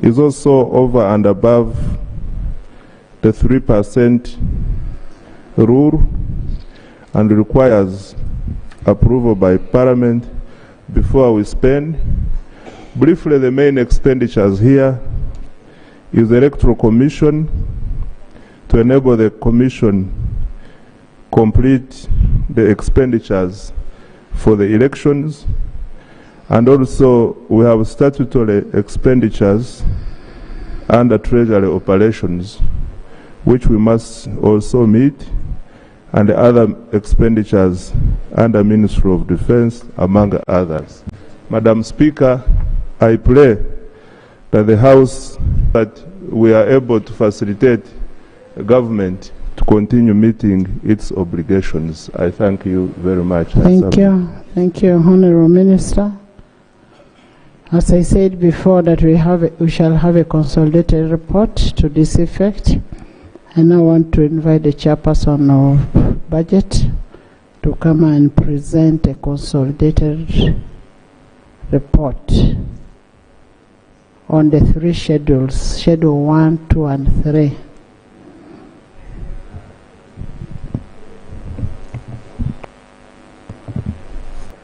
is also over and above the 3% rule and requires approval by Parliament before we spend. Briefly, the main expenditures here is the Electoral Commission to enable the Commission complete the expenditures for the elections, and also we have statutory expenditures under Treasury operations, which we must also meet, and the other expenditures under Ministry of Defense, among others. Madam Speaker, I pray that the House, that we are able to facilitate the government to continue meeting its obligations. I thank you very much. Thank you. Thank you, Honorable Minister. As I said before, that we shall have a consolidated report to this effect. I now want to invite the chairperson of budget to come and present a consolidated report on the 3 schedules, Schedule 1, 2, and 3.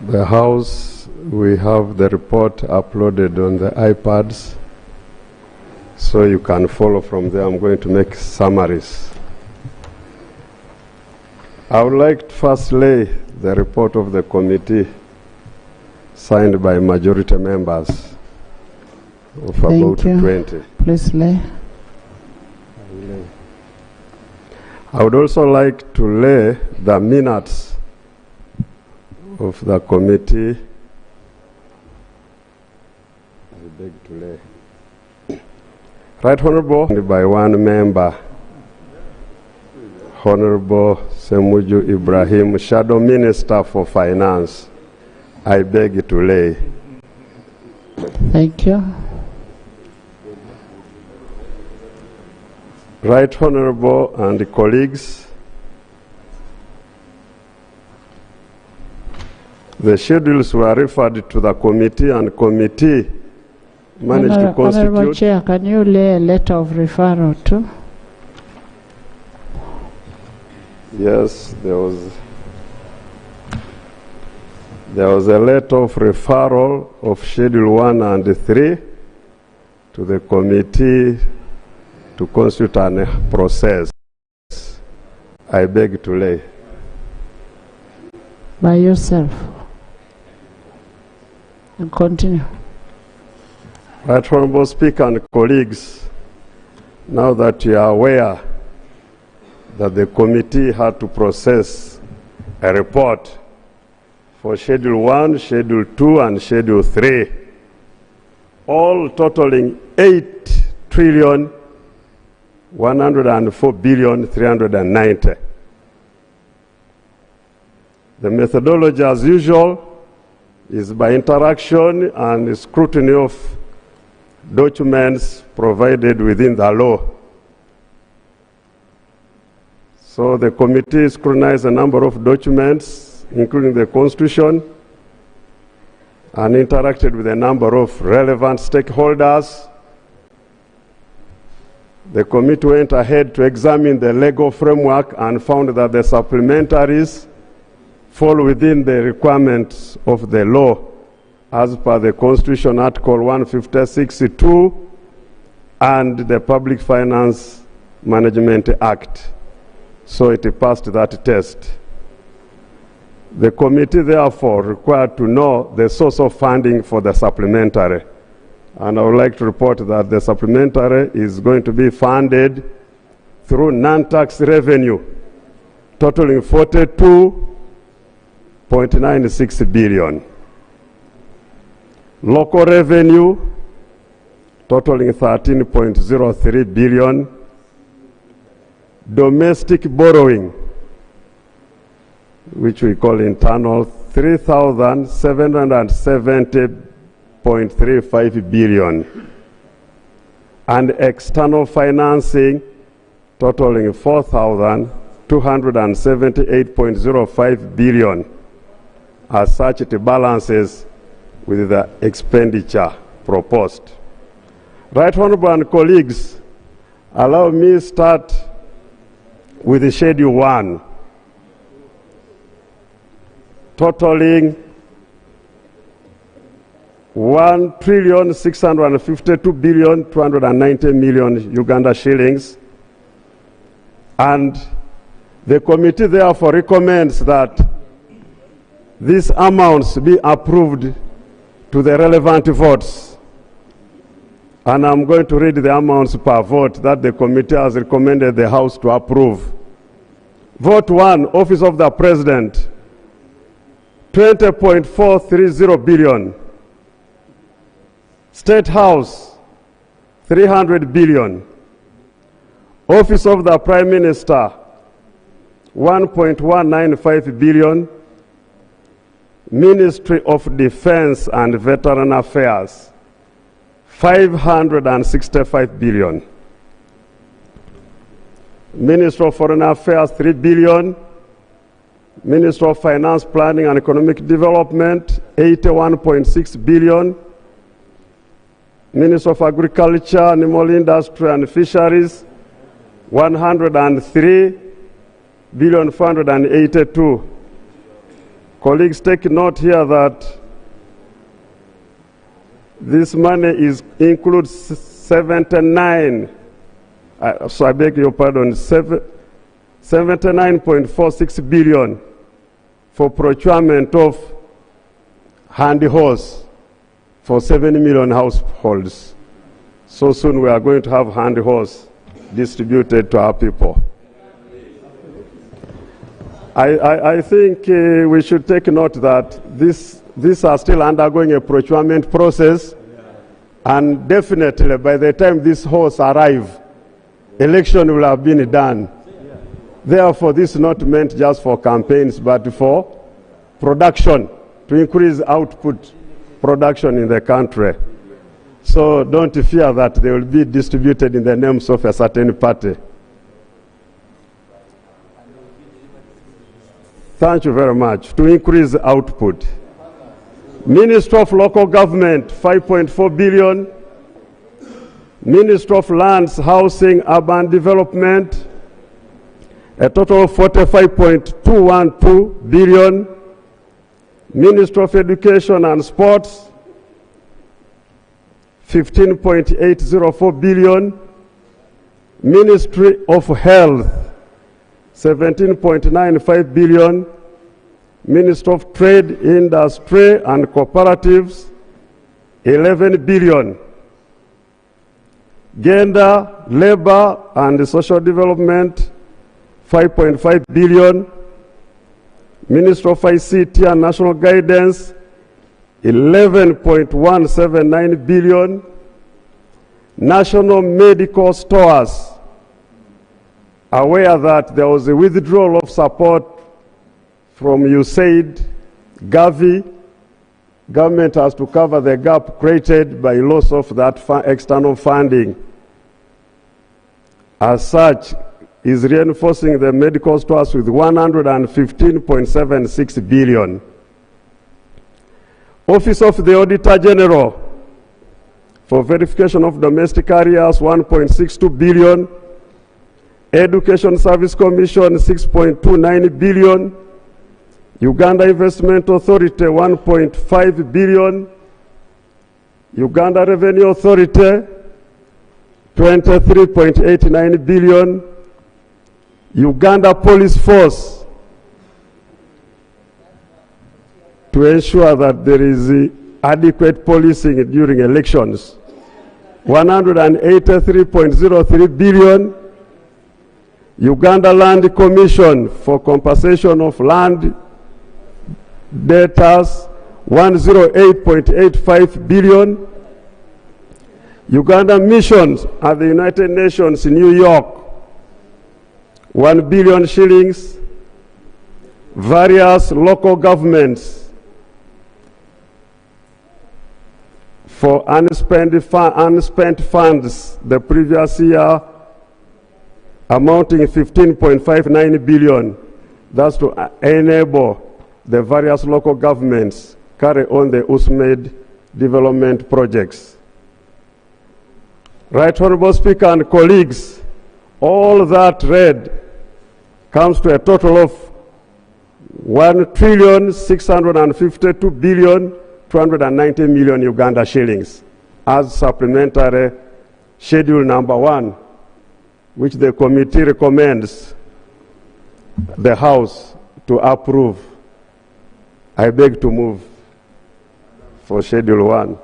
The House, we have the report uploaded on the iPads, so you can follow from there. I'm going to make summaries. I would like to first lay the report of the committee signed by majority members of about 20. Please lay. I would also like to lay the minutes of the committee. I beg to lay. Right Honorable, by one member, Honorable Semuju Ibrahim, Shadow Minister for Finance. I beg to lay. Thank you. Right Honorable and colleagues, the schedules were referred to the committee, and committee managed to constitute. Honorable Chair, can you lay a letter of referral too? Yes, there was a letter of referral of Schedule 1 and 3 to the committee to constitute a process. I beg to lay. By yourself. And continue. Right Honorable Speaker and colleagues, now that you are aware that the committee had to process a report for Schedule 1, Schedule 2, and Schedule 3, all totaling 8,104,390. The methodology, as usual, is by interaction and scrutiny of documents provided within the law. So the committee scrutinized a number of documents, including the Constitution, and interacted with a number of relevant stakeholders. The committee went ahead to examine the legal framework and found that the supplementaries fall within the requirements of the law as per the Constitution, Article 156(2) and the Public Finance Management Act. So it passed that test. The committee, therefore, required to know the source of funding for the supplementary. And I would like to report that the supplementary is going to be funded through non-tax revenue, totaling 42.96 billion. Local revenue, totaling 13.03 billion. Domestic borrowing, which we call internal, 3,770.35 billion. And external financing, totaling 4,278.05 billion. As such, it balances with the expenditure proposed. Right Honorable and colleagues, allow me to start with the Schedule 1, totaling 1,652,290,000,000 Uganda shillings. And the committee therefore recommends that these amounts be approved to the relevant votes. And I'm going to read the amounts per vote that the committee has recommended the House to approve. Vote 1, Office of the President, 20.430 billion. State House, 300 billion. Office of the Prime Minister, 1.195 billion. Ministry of Defense and Veteran Affairs, 565 billion. Ministry of Foreign Affairs, 3 billion. Ministry of Finance, Planning and Economic Development, 81.6 billion. Ministry of Agriculture, Animal Industry and Fisheries, 103,482,000,000. Colleagues, take note here that this money includes 79.46 billion for procurement of handy hose for 7 million households. So soon we are going to have handy hose distributed to our people. I think we should take note that these are still undergoing a procurement process, and definitely by the time these hoses arrive, election will have been done. Therefore, this is not meant just for campaigns, but for production, to increase output production in the country. So don't fear that they will be distributed in the names of a certain party. Thank you very much. To increase output. Ministry of Local Government, 5.4 billion. Ministry of Lands, Housing, Urban Development, a total of 45.212 billion. Ministry of Education and Sports, 15.804 billion. Ministry of Health, 17.95 billion. Ministry of Trade, Industry and Cooperatives, 11 billion. Gender, Labor and Social Development, 5.5 billion. Ministry of ICT and National Guidance, 11.179 billion. National Medical Stores, aware that there was a withdrawal of support from USAID, Gavi. Government has to cover the gap created by loss of that external funding. As such, is reinforcing the medical stores with 115.76 billion. Office of the Auditor General, for verification of domestic areas, 1.62 billion. Education Service Commission, 6.29 billion. Uganda Investment Authority, 1.5 billion. Uganda Revenue Authority, 23.89 billion. Uganda Police Force, to ensure that there is adequate policing during elections, 183.03 billion. Uganda Land Commission, for compensation of land debtors, 108.85 billion. Uganda missions at the United Nations in New York, 1 billion shillings. Various local governments for unspent funds the previous year, amounting 15.59 billion. That's to enable the various local governments carry on the USMAID development projects. Right Honorable Speaker and colleagues, all that read comes to a total of 1,652,290,000,000 Uganda shillings as supplementary schedule number 1, which the committee recommends the House to approve. I beg to move for schedule 1.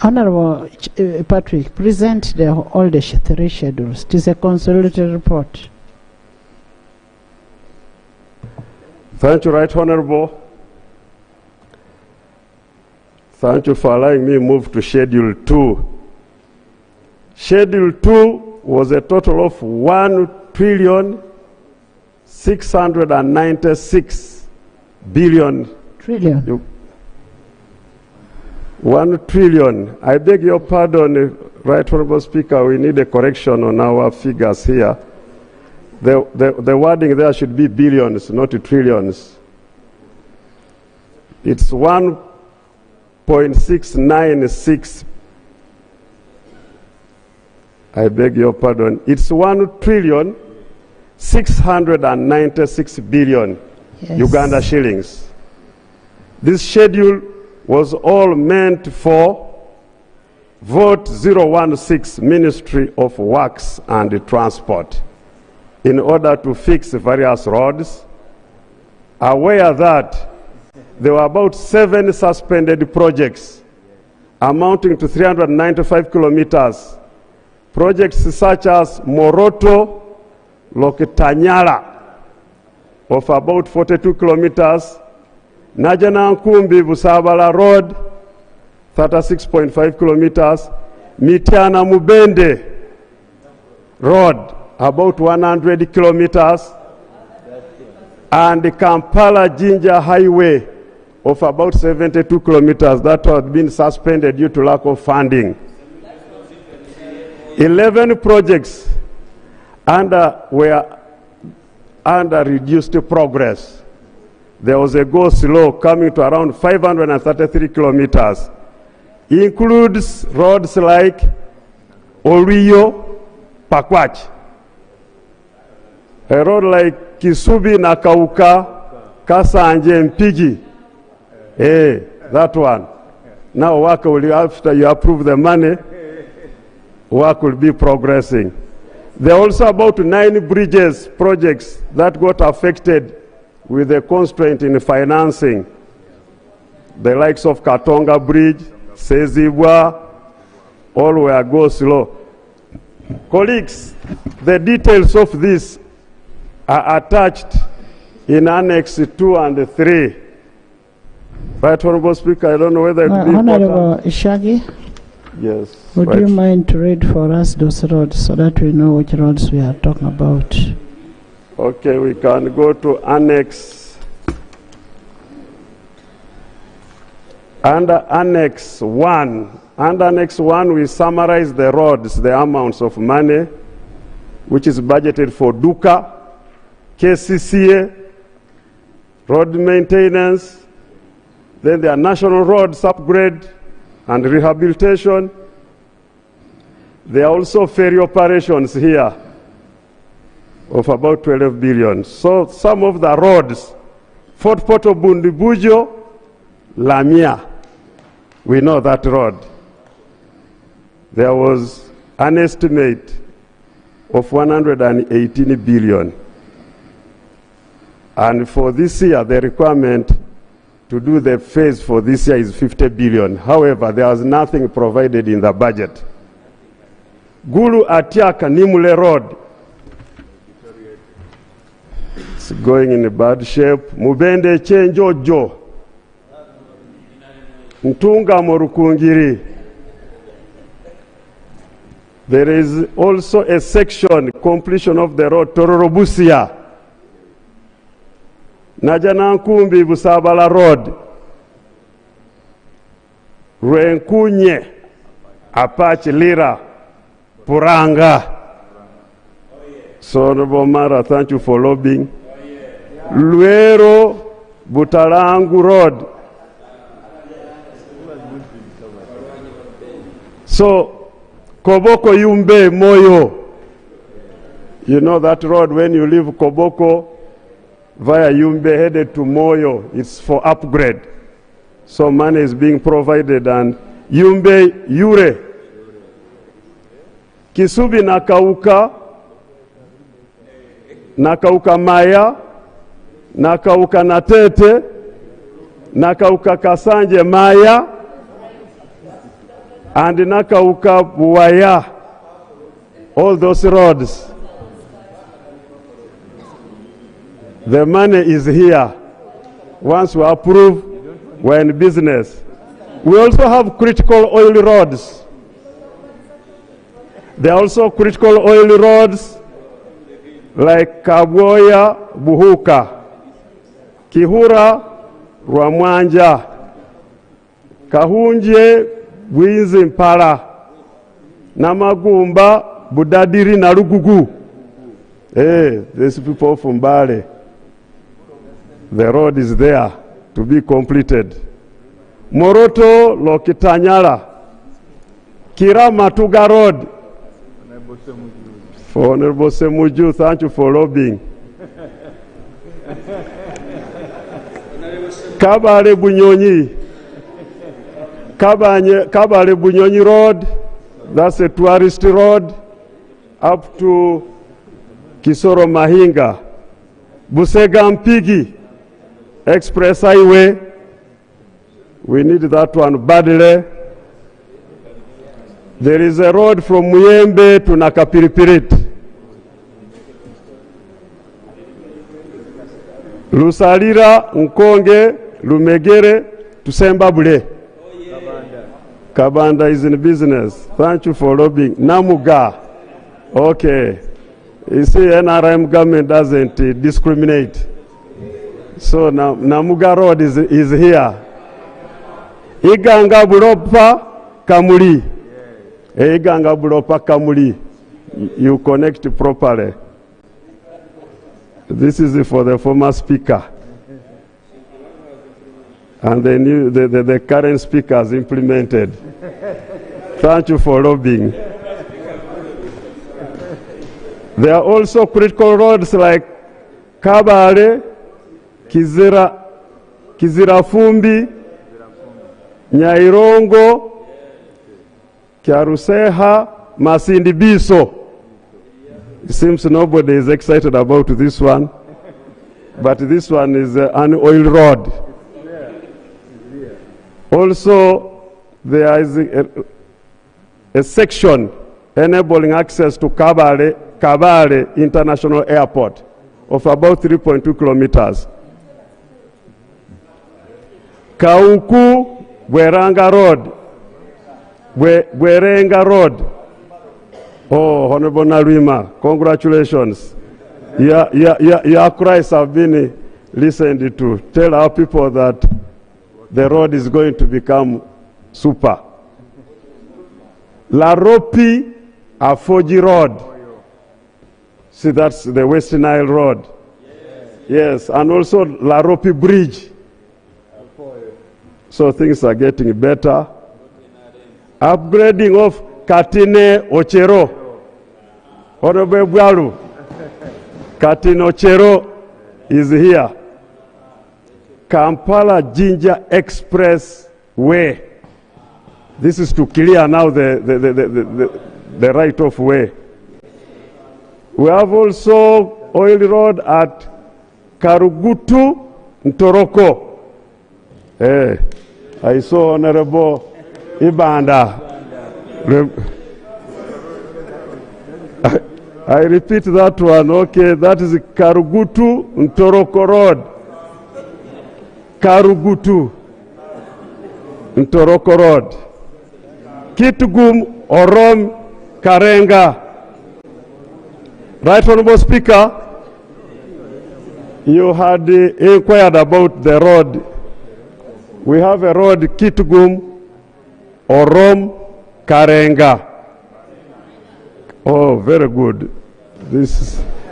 Honorable Patrick, present all the 3 schedules. It is a consolidated report. Thank you, Right Honorable. Thank you for allowing me to move to Schedule 2. Schedule 2 was a total of 1,696 billion. Trillion. 1 trillion. I beg your pardon, Right Honorable Speaker, we need a correction on our figures here. The wording there should be billions, not trillions. It's 1.696. I beg your pardon. It's 1,696 billion Yes. Uganda shillings. This schedule was all meant for Vote 016 Ministry of Works and Transport in order to fix various roads, aware that there were about 7 suspended projects amounting to 395 kilometers. Projects such as Moroto, Lokitanyala of about 42 kilometers, Najanankumbi Busabala Road, 36.5 kilometers, Mitiana Mubende Road, about 100 kilometers, and the Kampala Jinja Highway of about 72 kilometers that had been suspended due to lack of funding. 11 projects were under reduced progress. There was a go slow coming to around 533 kilometers. Includes roads like Oriyo, Pakwach, a road like Kisubi, Nakauka, Kasanje, Mpigi. That one. Now work will, after you approve the money, work will be progressing. There are also about 9 bridges projects that got affected with the constraint in financing. The likes of Katonga Bridge, Sezibwa, all were go slow. Colleagues, the details of this are attached in Annex 2 and 3. Right, Honorable Speaker, I don't know whether it will be Honorable Ishagi, yes. would Right. you mind to read for us those roads so that we know which roads we are talking about? Okay, we can go to Annex. Under Annex 1. Under Annex 1, we summarize the roads, the amounts of money, which is budgeted for Duka, KCCA, road maintenance, then there are national roads upgrade and rehabilitation. There are also ferry operations here of about 12 billion. So some of the roads, Fort Portal Bundibujo, Lamia, we know that road. There was an estimate of 118 billion. And for this year, the requirement to do the phase for this year is 50 billion. However, there was nothing provided in the budget. Gulu Atiaka Nimule Road, it's going in a bad shape. Mubende Chenjojo, Ntunga Morukungiri. There is also a section, completion of the road, Tororobusia, Najanankumbi Busabala Road, Rwenkunye, Apache Lira, Puranga. So, Honorable Mara, thank you for lobbying. Luero, Butarangu Road. So, Koboko Yumbe Moyo. You know that road when you leave Koboko via Yumbe headed to Moyo, it's for upgrade. So money is being provided and Yumbe Yure. Kisubi Nakauka, Nakauka Maya, Nakauka Natete, Nakauka Kasanje Maya, and Nakauka Buwaya. All those roads. The money is here. Once we approve, we're in business. We also have critical oil roads. There are also critical oil roads like Kaboya, Buhuka, Kihura, Rwamwanja, Kahunje, Bwinzi Mpala, Namagumba, Budadiri na Rugugu. Hey, these people from Bale. The road is there to be completed. Moroto, Lokitanyala, Kira Matuga Road. For Honorable Semuju, thank you for lobbying. Kabale Bunyonyi. Kabale Bunyonyi Road, that's a tourist road, up to Kisoro Mahinga. Busega Mpigi Express Highway, we need that one badly. There is a road from Muyembe to Nakapiripirit. Lusalira, Nkonge, Lumegere to Sembabule. Kabanda is in business. Thank you for lobbying. Namuga. Okay. You see, NRM government doesn't discriminate. So Namuga Road is here. Iganga Bulopa Kamuli. Iganga Bulopa Kamuli. You connect properly. This is for the former speaker. And the current speakers implemented. Thank you for lobbying. There are also critical roads like Kabale, Kizirafumbi, Nyairongo, Kyaruseha, Masindi Biso. It seems nobody is excited about this one, but this one is an oil road. Also, there is a section enabling access to Kabale International Airport of about 3.2 kilometers. Kauku Bweranga Road. Bwerenga Road. Oh, Honorable Narima, congratulations. Your cries have been listened to. Tell our people that the road is going to become super. Laropi Afoji Road. See, that's the West Nile Road. Yes, and also Laropi Bridge. So things are getting better. Upgrading of Katine Ochero. Honorable Bwalu. Katine Ochero is here. Kampala Jinja Express Way. This is to clear now the right of way. We have also oil road at Karugutu, Ntoroko. Hey, I saw Honorable Ibanda. I repeat that one, okay, that is Karugutu, Ntoroko Road. Karugutu, Ntoroko Road. Kitgum, Orom, Karenga. Right, Honorable Speaker, you had inquired about the road. We have a road, Kitgum, Orom Karenga. Oh, very good.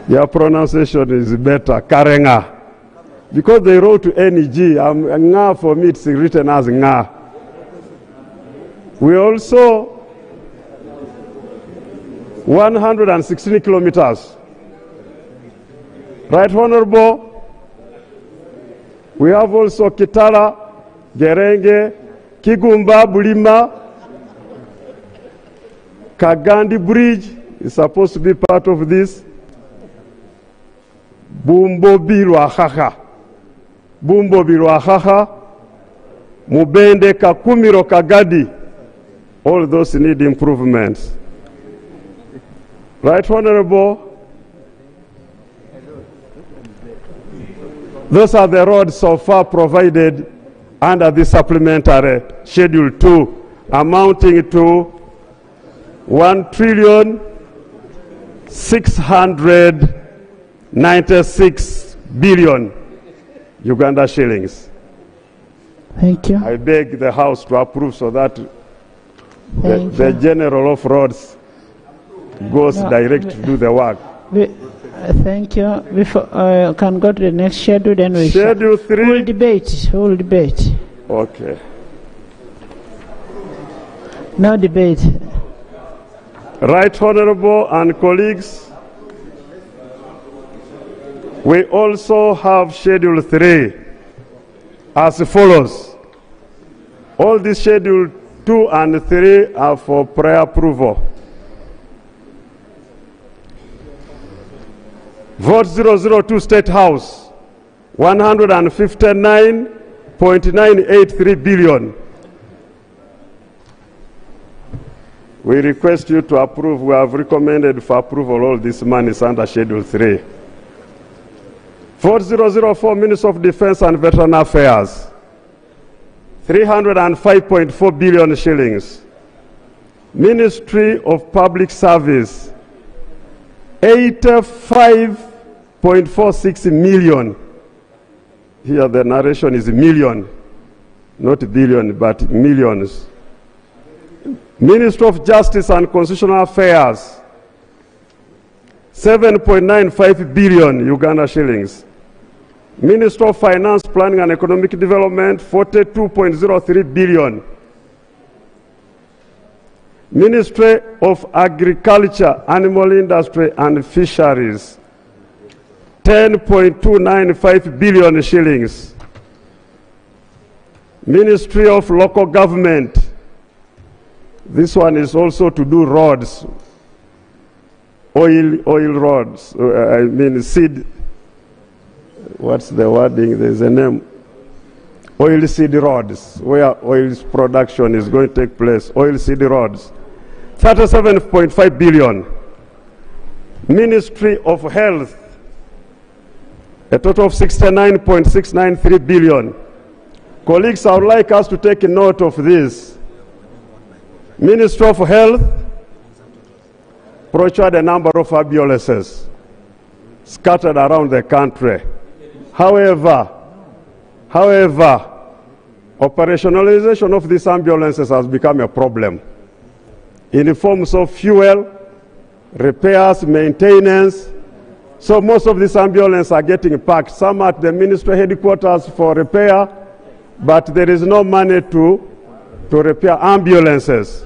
Your pronunciation is better, Karenga. Because they wrote NG, Nga for me it's written as Nga. We also 116 kilometers. Right Honorable, we have also Kitala, Gerenge, Kigumba, Bulima, Kagandi Bridge is supposed to be part of this. Bumbo Birwahaha, Mubende Kakumiro Kagadi, all those need improvements. Right Honorable, those are the roads so far provided under the supplementary Schedule 2, amounting to 1,696 billion Uganda shillings. Thank you. I beg the House to approve so that the General of Roads goes direct to do the work. Thank you. Before can go to the next schedule, then we Schedule 3. We'll debate. We'll debate. Okay. No debate. Right Honorable and colleagues, we also have Schedule 3 as follows. All these Schedule 2 and 3 are for prior approval. Vote 002 State House, 159.983 billion. We request you to approve. We have recommended for approval all this money is under Schedule 3. Vote 004 Minister of Defense and Veteran Affairs, 305.4 billion shillings. Ministry of Public Service, 85.46 million. Here the narration is million, not billion, but millions. Ministry of Justice and Constitutional Affairs, 7.95 billion Uganda shillings. Ministry of Finance, Planning and Economic Development, 42.03 billion. Ministry of Agriculture, Animal Industry and Fisheries, 10.295 billion shillings. Ministry of Local Government, this one is also to do roads, oil roads, seed, what's the wording, there's a name, oil seed roads, where oil production is going to take place, oil seed roads, 37.5 billion. Ministry of Health, a total of 69.693 billion. Colleagues, I would like us to take note of this. Ministry of Health procured a number of ambulances scattered around the country. However, operationalization of these ambulances has become a problem in the forms of fuel, repairs, maintenance. So most of these ambulances are getting parked, some at the ministry headquarters for repair, but there is no money to repair ambulances.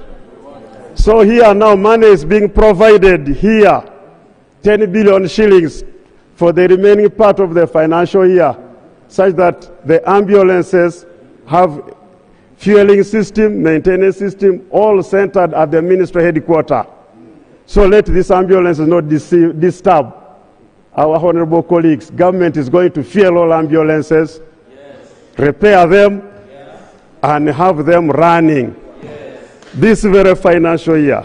So here now money is being provided here, 10 billion shillings for the remaining part of the financial year, such that the ambulances have fueling system, maintenance system, all centered at the ministry headquarters. So let these ambulances not disturb our honorable colleagues. Government is going to fuel all ambulances, repair them, and have them running this very financial year.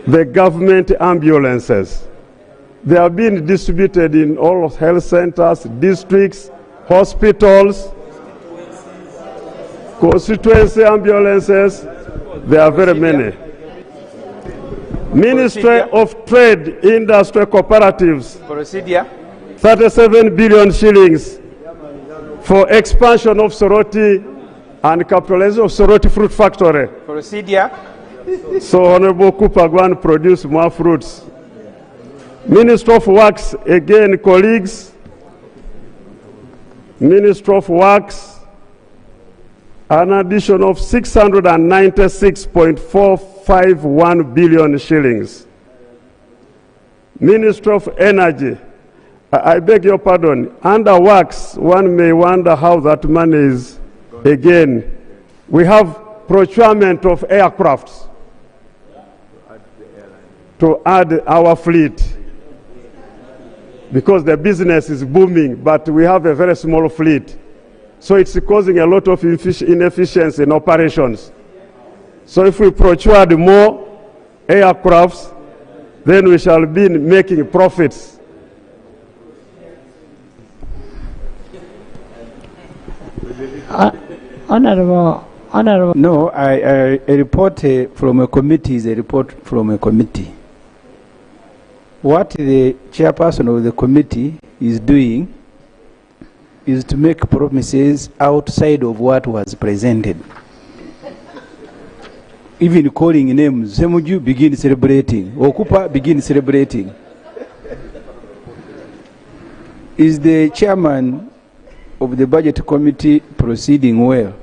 The government ambulances, they are being distributed in all health centers, districts, hospitals, constituency ambulances. There are very many. Ministry of Trade, Industry, Cooperatives, 37 billion shillings for expansion of Soroti and capitalization of Soroti Fruit Factory. Procedure. So Honorable Cooper, go and produce more fruits. Minister of Works, again, colleagues. Minister of Works, an addition of 696.451 billion shillings. Minister of Energy, I beg your pardon, under Works, one may wonder how that money is. Again, we have procurement of aircrafts to add our fleet because the business is booming, but we have a very small fleet. So it's causing a lot of inefficiency in operations. So if we procured more aircrafts, then we shall be making profits. Honorable. No, a report from a committee is a report from a committee. What the chairperson of the committee is doing is to make promises outside of what was presented. Even calling names, Semuju begin celebrating, Okupa begin celebrating. Is the chairman of the budget committee proceeding well?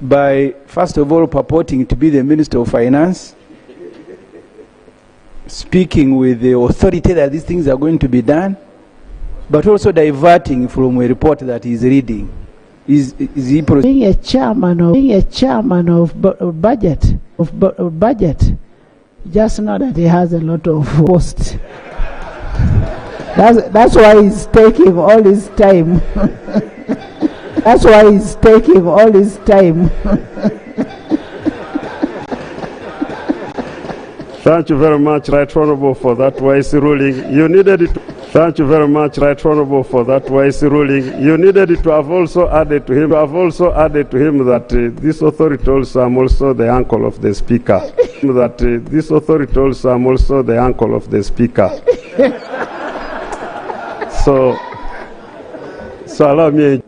By, first of all, purporting to be the Minister of Finance, speaking with the authority that these things are going to be done, but also diverting from a report that he's reading. Is he being a chairman of budget, just know that he has a lot of posts. That's why he's taking all his time. That's why he's taking all his time. Thank you very much, Right Honorable, for that wise ruling. You needed it. Thank you very much, Right Honorable, for that wise ruling. You needed it to have also added to him. That this authority also, I'm also the uncle of the Speaker. This authority also, I'm also the uncle of the Speaker. So allow me.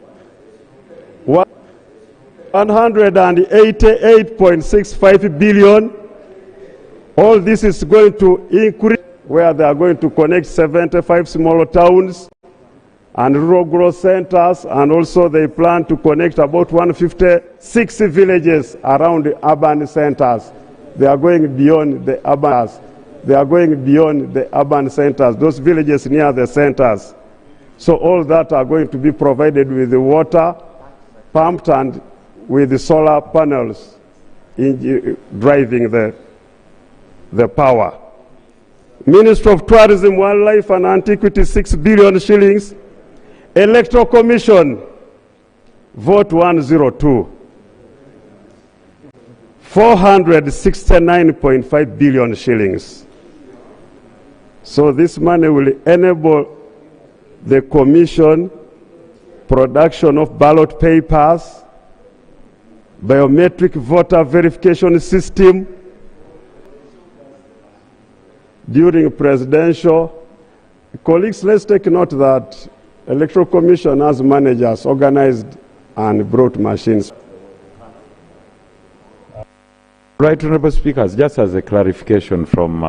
188.65 billion. All this is going to increase, where they are going to connect 75 smaller towns and rural growth centers, and also they plan to connect about 156 villages around the urban centers. They are going beyond the urban centers, those villages near the centers. So all that are going to be provided with the water, pumped, and with the solar panels driving the power. Minister of Tourism, Wildlife and Antiquity, 6 billion shillings. Electoral Commission, vote 102. 469.5 billion shillings. So this money will enable the commission production of ballot papers, biometric voter verification system during presidential. Colleagues, let's take note that Electoral Commission has managers organized and brought machines. Right, Honorable Speakers, just as a clarification from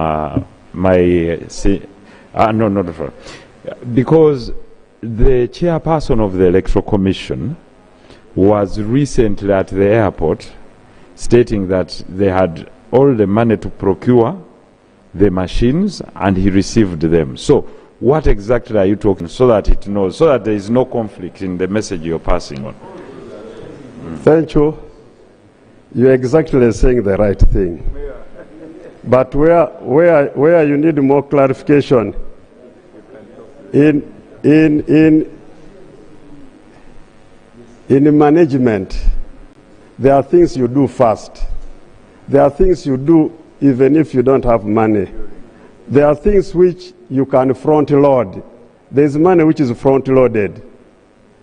because the chairperson of the Electoral Commission was recently at the airport stating that they had all the money to procure the machines and he received them. So what exactly are you talking, so that it knows, so that there is no conflict in the message you're passing on? Thank you. You're exactly saying the right thing. But where you need more clarification, in management, there are things you do first. There are things you do even if you don't have money. There are things which you can front load. There's money which is front loaded.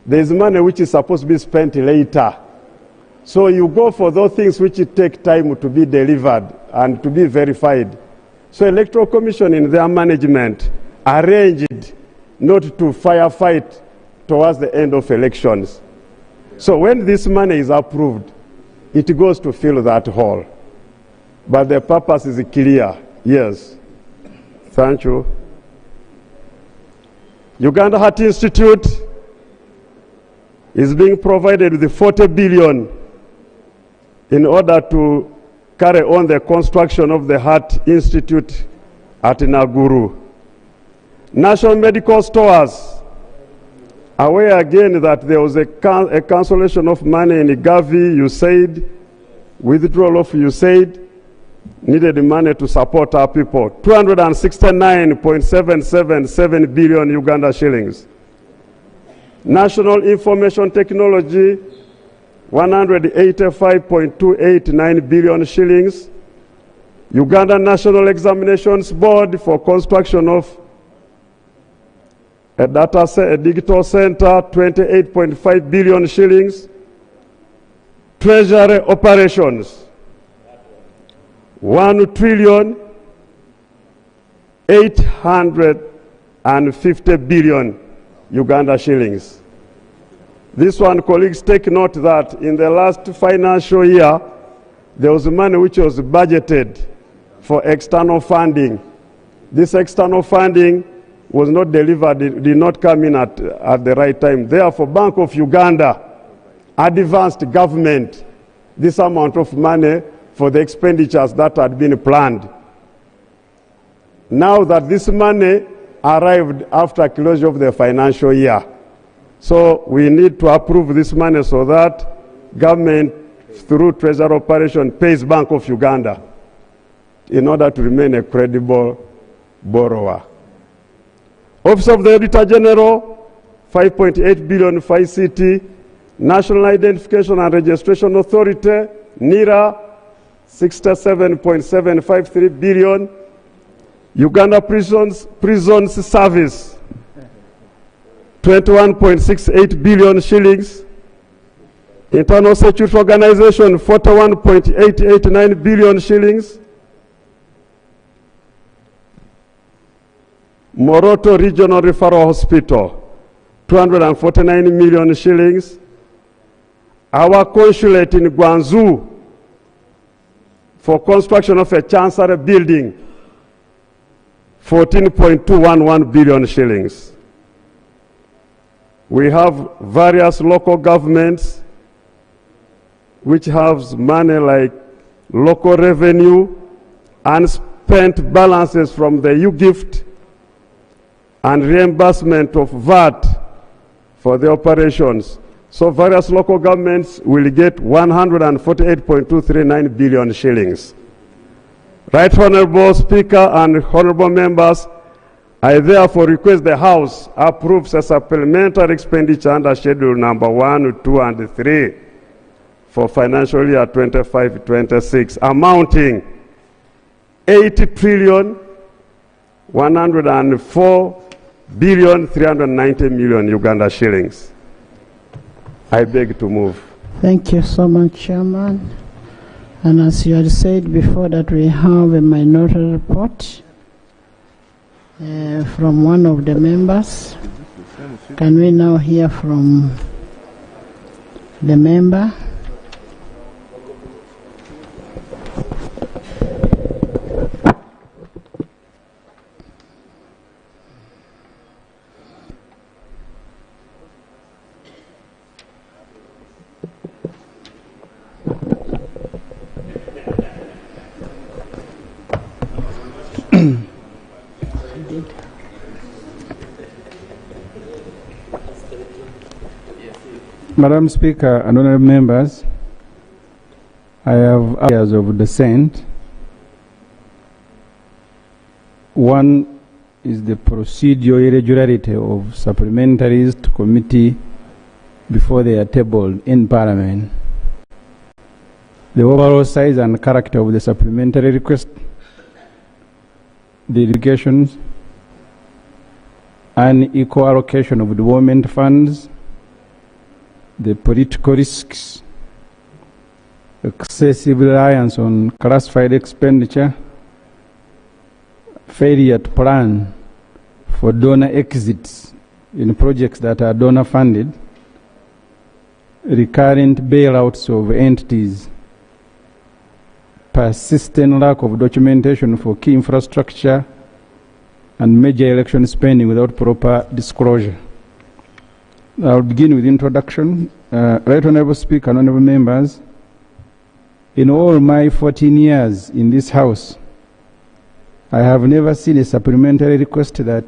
There's money which is supposed to be spent later. So you go for those things which take time to be delivered and to be verified. So Electoral Commission in their management arranged not to firefight towards the end of elections. So when this money is approved, it goes to fill that hole. But the purpose is clear. Yes. Thank you. Uganda Heart Institute is being provided with 40 billion in order to carry on the construction of the Heart Institute at Naguru. National medical stores, aware again that there was a cancellation of money in Gavi, USAID, withdrawal of USAID, needed money to support our people. 269.777 billion Uganda shillings. National Information Technology, 185.289 billion shillings. Uganda National Examinations Board for construction of a digital center, 28.5 billion shillings. Treasury operations, 1,850 billion Uganda shillings. This one, colleagues, take note that in the last financial year, there was money which was budgeted for external funding. This external funding was not delivered, it did not come in at the right time. Therefore, Bank of Uganda advanced government this amount of money for the expenditures that had been planned. Now that this money arrived after closure of the financial year, so we need to approve this money so that government, through treasury operation, pays Bank of Uganda in order to remain a credible borrower. Office of the Auditor General, 5.8 billion for ICT. National Identification and Registration Authority, NIRA, 67.753 billion. Uganda Prisons Service, 21.68 billion shillings. Internal Security Organization, 41.889 billion shillings. Moroto Regional Referral Hospital, 249 million shillings. Our consulate in Guangzhou for construction of a chancery building, 14.211 billion shillings. We have various local governments which have money like local revenue, unspent balances from the U-Gift, and reimbursement of VAT for the operations. So various local governments will get 148.239 billion shillings. Right Honorable Speaker and Honorable Members, I therefore request the House approves a supplementary expenditure under Schedule number 1, 2, and 3 for financial year 25-26, amounting 80,104,390,000,000 Uganda shillings. I beg to move. Thank you so much, Chairman. And as you had said before, that we have a minority report from one of the members. Can we now hear from the member? Madam Speaker and honorable members, I have areas of dissent. One is the procedural irregularity of supplementaries to committee before they are tabled in Parliament. The overall size and character of the supplementary request, the delegations, unequal allocation of development funds, the political risks, excessive reliance on classified expenditure, failure to plan for donor exits in projects that are donor funded, recurrent bailouts of entities, persistent lack of documentation for key infrastructure, and major election spending without proper disclosure. I'll begin with introduction. Right Honourable Speaker, Honourable Members, in all my 14 years in this House, I have never seen a supplementary request that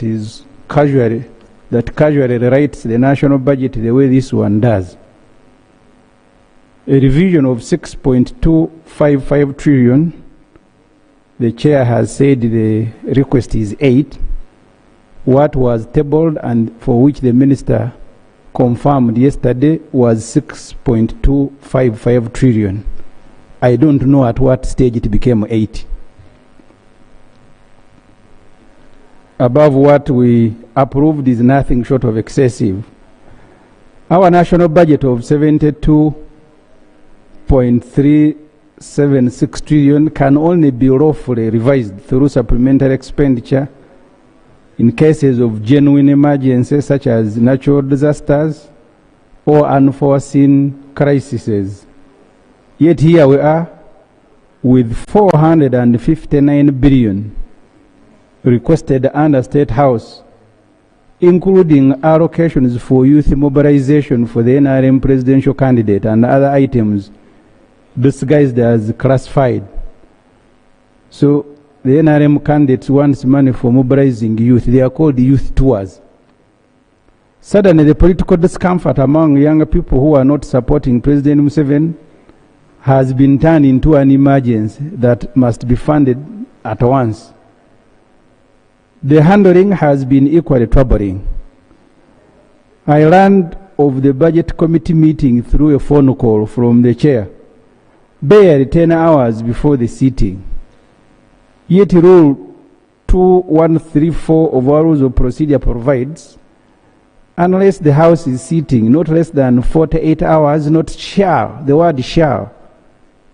casually rewrites the national budget the way this one does. A revision of 6.255 trillion, the chair has said the request is 8. What was tabled and for which the minister confirmed yesterday was 6.255 trillion. I don't know at what stage it became 8. Above what we approved is nothing short of excessive. Our national budget of 72.376 trillion can only be lawfully revised through supplementary expenditure in cases of genuine emergencies such as natural disasters or unforeseen crises. Yet here we are with 459 billion requested under State House, including allocations for youth mobilization for the NRM presidential candidate and other items disguised as classified. So the NRM candidates wants money for mobilizing youth. They are called youth tours. Suddenly the political discomfort among younger people who are not supporting President Museveni has been turned into an emergency that must be funded at once. The handling has been equally troubling. I learned of the budget committee meeting through a phone call from the chair, barely 10 hours before the sitting. Yet Rule 2134 of our Rules of Procedure provides, unless the House is sitting not less than 48 hours, not shall, the word shall,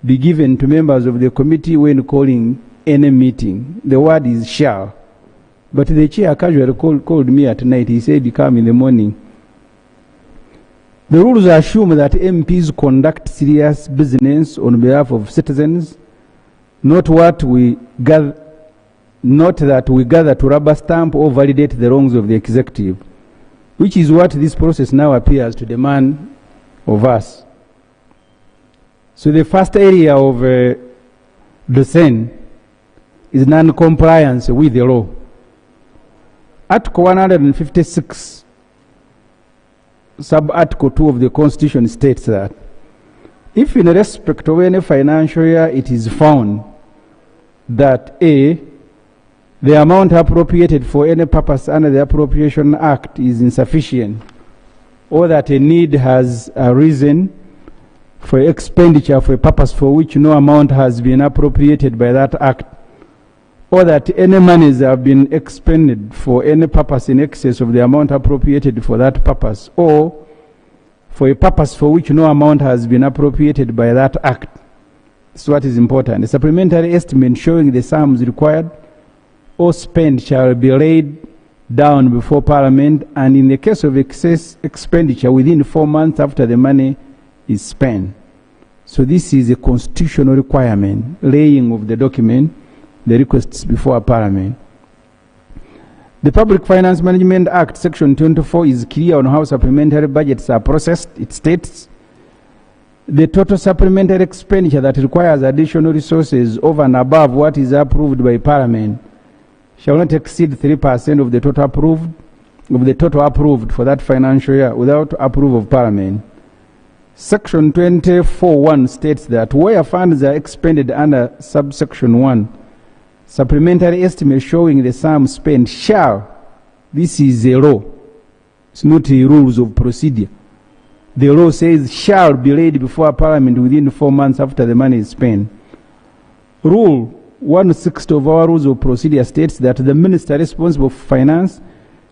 be given to members of the committee when calling any meeting. The word is shall. But the chair casually called me at night. He said, come in the morning. The rules assume that MPs conduct serious business on behalf of citizens, not that we gather to rubber stamp or validate the wrongs of the executive, which is what this process now appears to demand of us. So the first area of dissent is non-compliance with the law. Article 156, sub-article 2 of the Constitution states that if in respect of any financial year it is found that A, the amount appropriated for any purpose under the Appropriation Act is insufficient, or that a need has arisen for expenditure for a purpose for which no amount has been appropriated by that act, or that any monies have been expended for any purpose in excess of the amount appropriated for that purpose, or for a purpose for which no amount has been appropriated by that act. That's what is important. A supplementary estimate showing the sums required or spent shall be laid down before Parliament, and in the case of excess expenditure, within 4 months after the money is spent. So this is a constitutional requirement, laying of the document, the requests before Parliament. The Public Finance Management Act, Section 24, is clear on how supplementary budgets are processed. It states, the total supplementary expenditure that requires additional resources over and above what is approved by Parliament shall not exceed 3% of the total approved for that financial year without approval of Parliament. Section 24(1) states that where funds are expended under subsection 1, supplementary estimate showing the sum spent shall, this is a law, it's not a rules of procedure. The law says shall be laid before Parliament within 4 months after the money is spent. Rule 160 of our Rules of Procedure states that the minister responsible for finance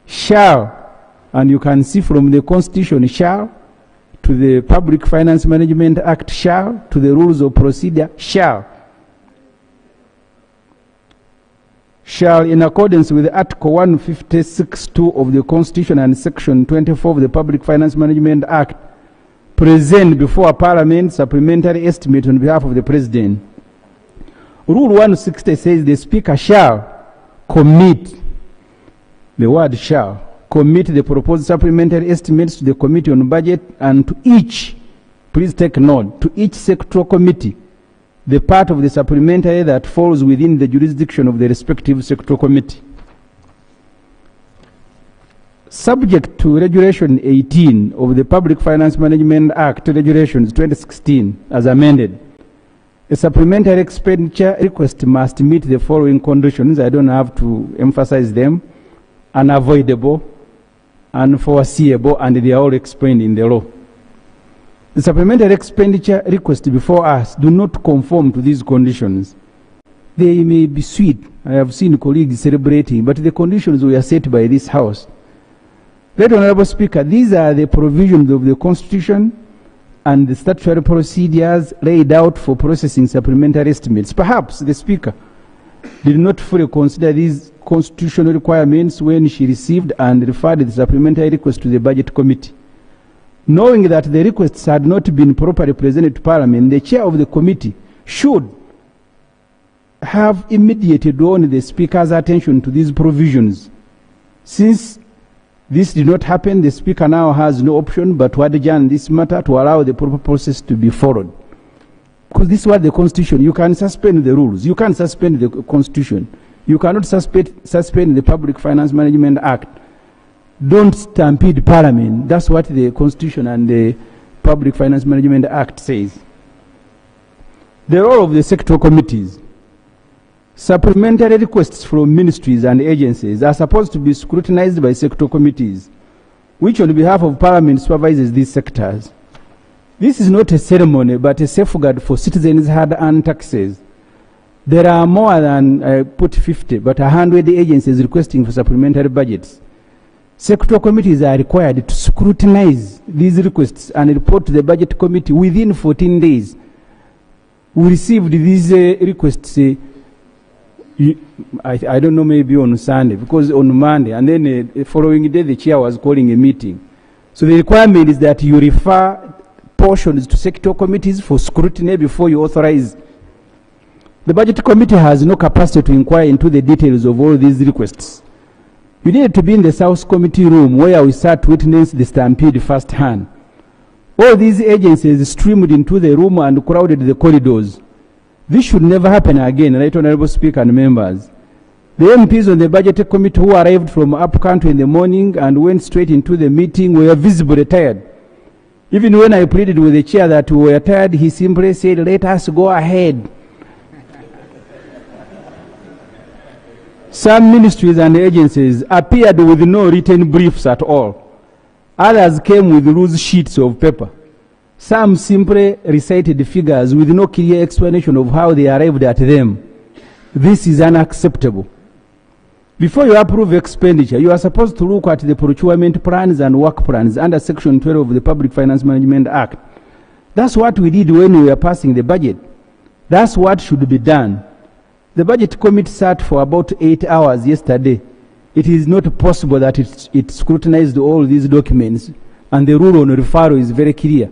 shall, and you can see from the Constitution, shall, to the Public Finance Management Act, shall, to the Rules of Procedure, shall. shall, in accordance with Article 156(2) of the Constitution and Section 24 of the Public Finance Management Act, present before Parliament supplementary estimate on behalf of the President. Rule 160 says the Speaker shall commit, the word shall, commit the proposed supplementary estimates to the Committee on Budget and to each, please take note, to each sectoral committee, the part of the supplementary that falls within the jurisdiction of the respective sectoral committee. Subject to Regulation 18 of the Public Finance Management Act, Regulations 2016, as amended, a supplementary expenditure request must meet the following conditions. I don't have to emphasize them: unavoidable, unforeseeable, and they are all explained in the law. The supplementary expenditure request before us do not conform to these conditions. They may be sweet. I have seen colleagues celebrating, but the conditions were set by this House. Right Honorable Speaker, these are the provisions of the Constitution and the statutory procedures laid out for processing supplementary estimates. Perhaps the Speaker did not fully consider these constitutional requirements when she received and referred the supplementary request to the Budget Committee. Knowing that the requests had not been properly presented to Parliament, the chair of the committee should have immediately drawn the Speaker's attention to these provisions. Since this did not happen, the Speaker now has no option but to adjourn this matter to allow the proper process to be followed. Because this is what the Constitution, you can suspend the rules, you can suspend the Constitution, you cannot suspend the Public Finance Management Act. Don't stampede Parliament. That's what the Constitution and the Public Finance Management Act says. The role of the sectoral committees. Supplementary requests from ministries and agencies are supposed to be scrutinized by sectoral committees, which on behalf of Parliament supervises these sectors. This is not a ceremony, but a safeguard for citizens' hard-earned taxes. There are more than, I put 50, but 100 agencies requesting for supplementary budgets. Sectoral committees are required to scrutinize these requests and report to the Budget Committee within 14 days. We received these requests, I don't know, maybe on Sunday, because on Monday, and then the following day the chair was calling a meeting. So the requirement is that you refer portions to sectoral committees for scrutiny before you authorize. The Budget Committee has no capacity to inquire into the details of all these requests. You need to be in the South Committee room where we sat to witness the stampede firsthand. All these agencies streamed into the room and crowded the corridors. This should never happen again, Right Honorable Speaker and members. The MPs on the Budget Committee who arrived from up country in the morning and went straight into the meeting were visibly tired. Even when I pleaded with the chair that we were tired, he simply said, "Let us go ahead." Some ministries and agencies appeared with no written briefs at all. Others came with loose sheets of paper. Some simply recited figures with no clear explanation of how they arrived at them. This is unacceptable. Before you approve expenditure, you are supposed to look at the procurement plans and work plans under Section 12 of the Public Finance Management Act. That's what we did when we were passing the budget. That's what should be done. The Budget Committee sat for about 8 hours yesterday. It is not possible that it scrutinized all these documents, and the rule on referral is very clear.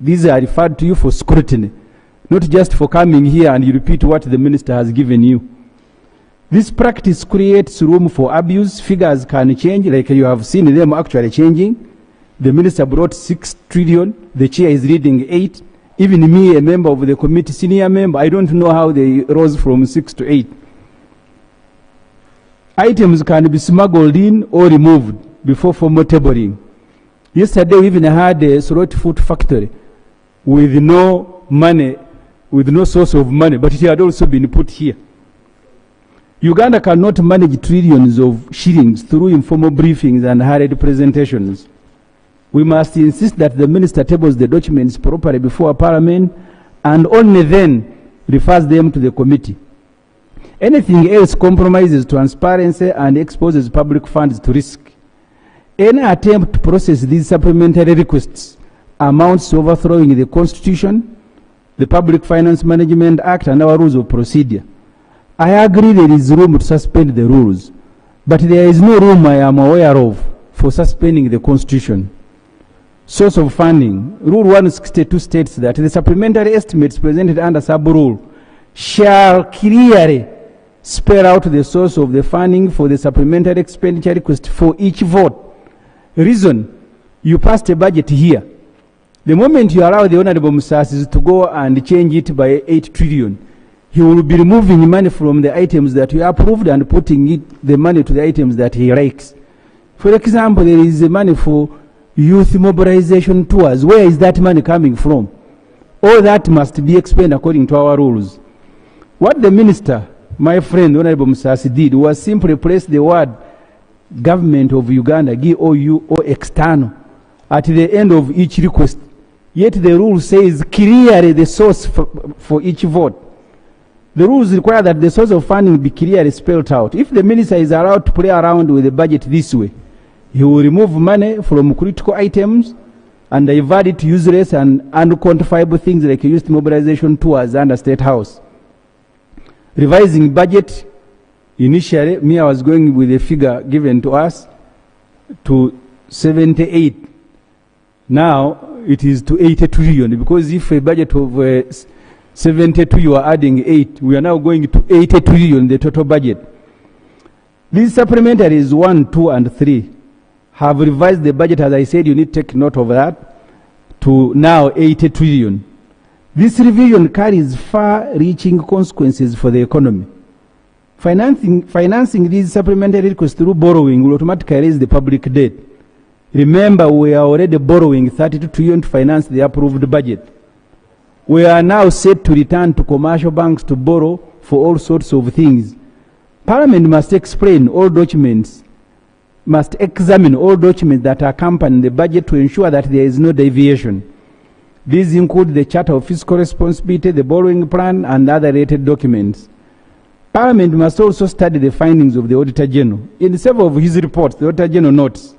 These are referred to you for scrutiny, not just for coming here and you repeat what the minister has given you. This practice creates room for abuse. Figures can change, like you have seen them actually changing. The minister brought 6 trillion, the chair is reading 8. Even me, a member of the committee, senior member, I don't know how they rose from 6 to 8. Items can be smuggled in or removed before formal tabling. Yesterday we even had a throat food factory with no money, with no source of money, but it had also been put here. Uganda cannot manage trillions of shillings through informal briefings and hurried presentations. We must insist that the minister tables the documents properly before Parliament and only then refers them to the committee. Anything else compromises transparency and exposes public funds to risk. Any attempt to process these supplementary requests amounts to overthrowing the Constitution, the Public Finance Management Act, and our rules of procedure. I agree there is room to suspend the rules, but there is no room I am aware of for suspending the Constitution. Source of funding. Rule 162 states that the supplementary estimates presented under sub-rule shall clearly spell out the source of the funding for the supplementary expenditure request for each vote. Reason, you passed a budget here. The moment you allow the Honorable Musasi to go and change it by 8 trillion, he will be removing money from the items that you approved and putting the money to the items that he likes. For example, there is money for youth mobilization tours. Where is that money coming from? All that must be explained according to our rules. What the minister, my friend Honorable Musasi, did was simply place the word government of Uganda, GOU or external, at the end of each request. Yet the rule says clearly the source for each vote. The rules require that the source of funding be clearly spelled out. If the minister is allowed to play around with the budget this way, he will remove money from critical items and divert it to useless and unquantifiable things like youth mobilization tours under State House. Revising budget, initially, I was going with a figure given to us to 78. Now it is to 80 trillion, because if a budget of 72 you are adding 8, we are now going to 80 trillion, the total budget. These supplementaries 1, 2, and 3 have revised the budget, as I said, you need to take note of that, to now 80 trillion. This revision carries far-reaching consequences for the economy. Financing these supplementary requests through borrowing will automatically raise the public debt. Remember, we are already borrowing 32 trillion to finance the approved budget. We are now set to return to commercial banks to borrow for all sorts of things. Parliament must explain all documents, must examine all documents that accompany the budget to ensure that there is no deviation. These include the Charter of Fiscal Responsibility, the borrowing plan, and other related documents. Parliament must also study the findings of the Auditor General. In several of his reports, the Auditor General notes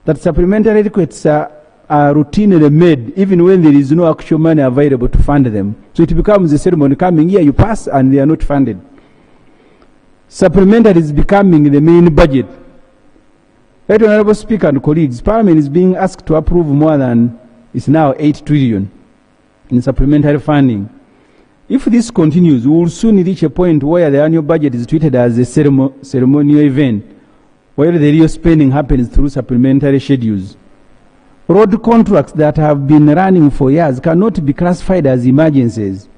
that supplementary requests are routinely made even when there is no actual money available to fund them. So it becomes a ceremony coming here, you pass, and they are not funded. Supplementary is becoming the main budget. Right, Honorable Speaker and colleagues, Parliament is being asked to approve more than, it's now 8 trillion in supplementary funding. If this continues, we will soon reach a point where the annual budget is treated as a ceremonial event, where the real spending happens through supplementary schedules. Road contracts that have been running for years cannot be classified as emergencies.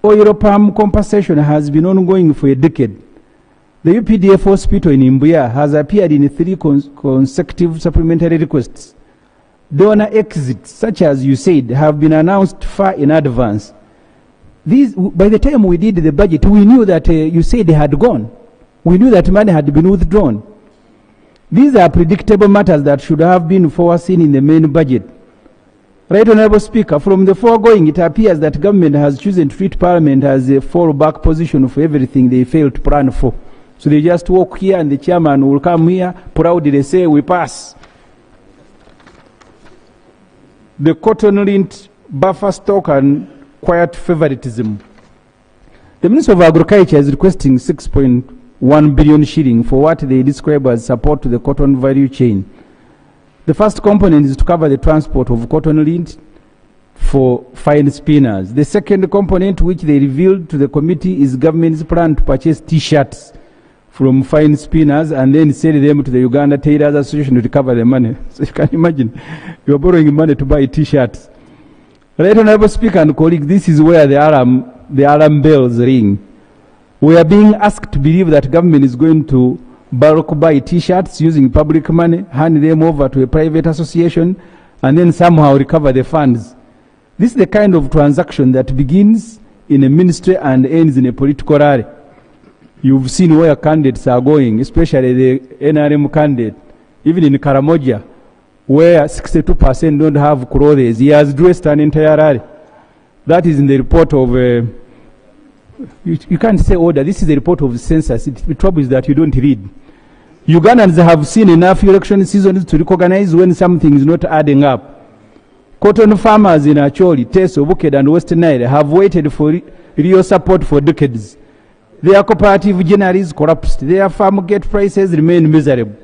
Oil palm compensation has been ongoing for a decade. The UPDF hospital in Imbuya has appeared in 3 consecutive supplementary requests. Donor exits, such as you said, have been announced far in advance. These, by the time we did the budget, we knew that you said they had gone. We knew that money had been withdrawn. These are predictable matters that should have been foreseen in the main budget. Right, Honorable Speaker, from the foregoing, it appears that government has chosen to treat Parliament as a fallback position for everything they failed to plan for. So they just walk here and the chairman will come here, proudly say, we pass. The cotton lint, buffer stock, and quiet favoritism. The Minister of Agriculture is requesting 6.1 billion shilling for what they describe as support to the cotton value chain. The first component is to cover the transport of cotton lint for fine spinners. The second component, which they revealed to the committee, is government's plan to purchase T-shirts from fine spinners and then sell them to the Uganda Tailors Association to recover the money. So you can imagine, you are borrowing money to buy T-shirts. Right, Honorable Speaker and colleagues, this is where the alarm bells ring. We are being asked to believe that government is going to bulk buy T-shirts using public money, hand them over to a private association, and then somehow recover the funds. This is the kind of transaction that begins in a ministry and ends in a political rally. You've seen where candidates are going, especially the NRM candidate, even in Karamoja, where 62% don't have clothes. He has dressed an entire rally. That is in the report of, you can't say order, this is the report of the census. The trouble is that you don't read. Ugandans have seen enough election seasons to recognize when something is not adding up. Cotton farmers in Acholi, Teso, Buked, and Western Nile have waited for real support for decades. Their cooperative generally is collapsed. Their farm gate prices remain miserable.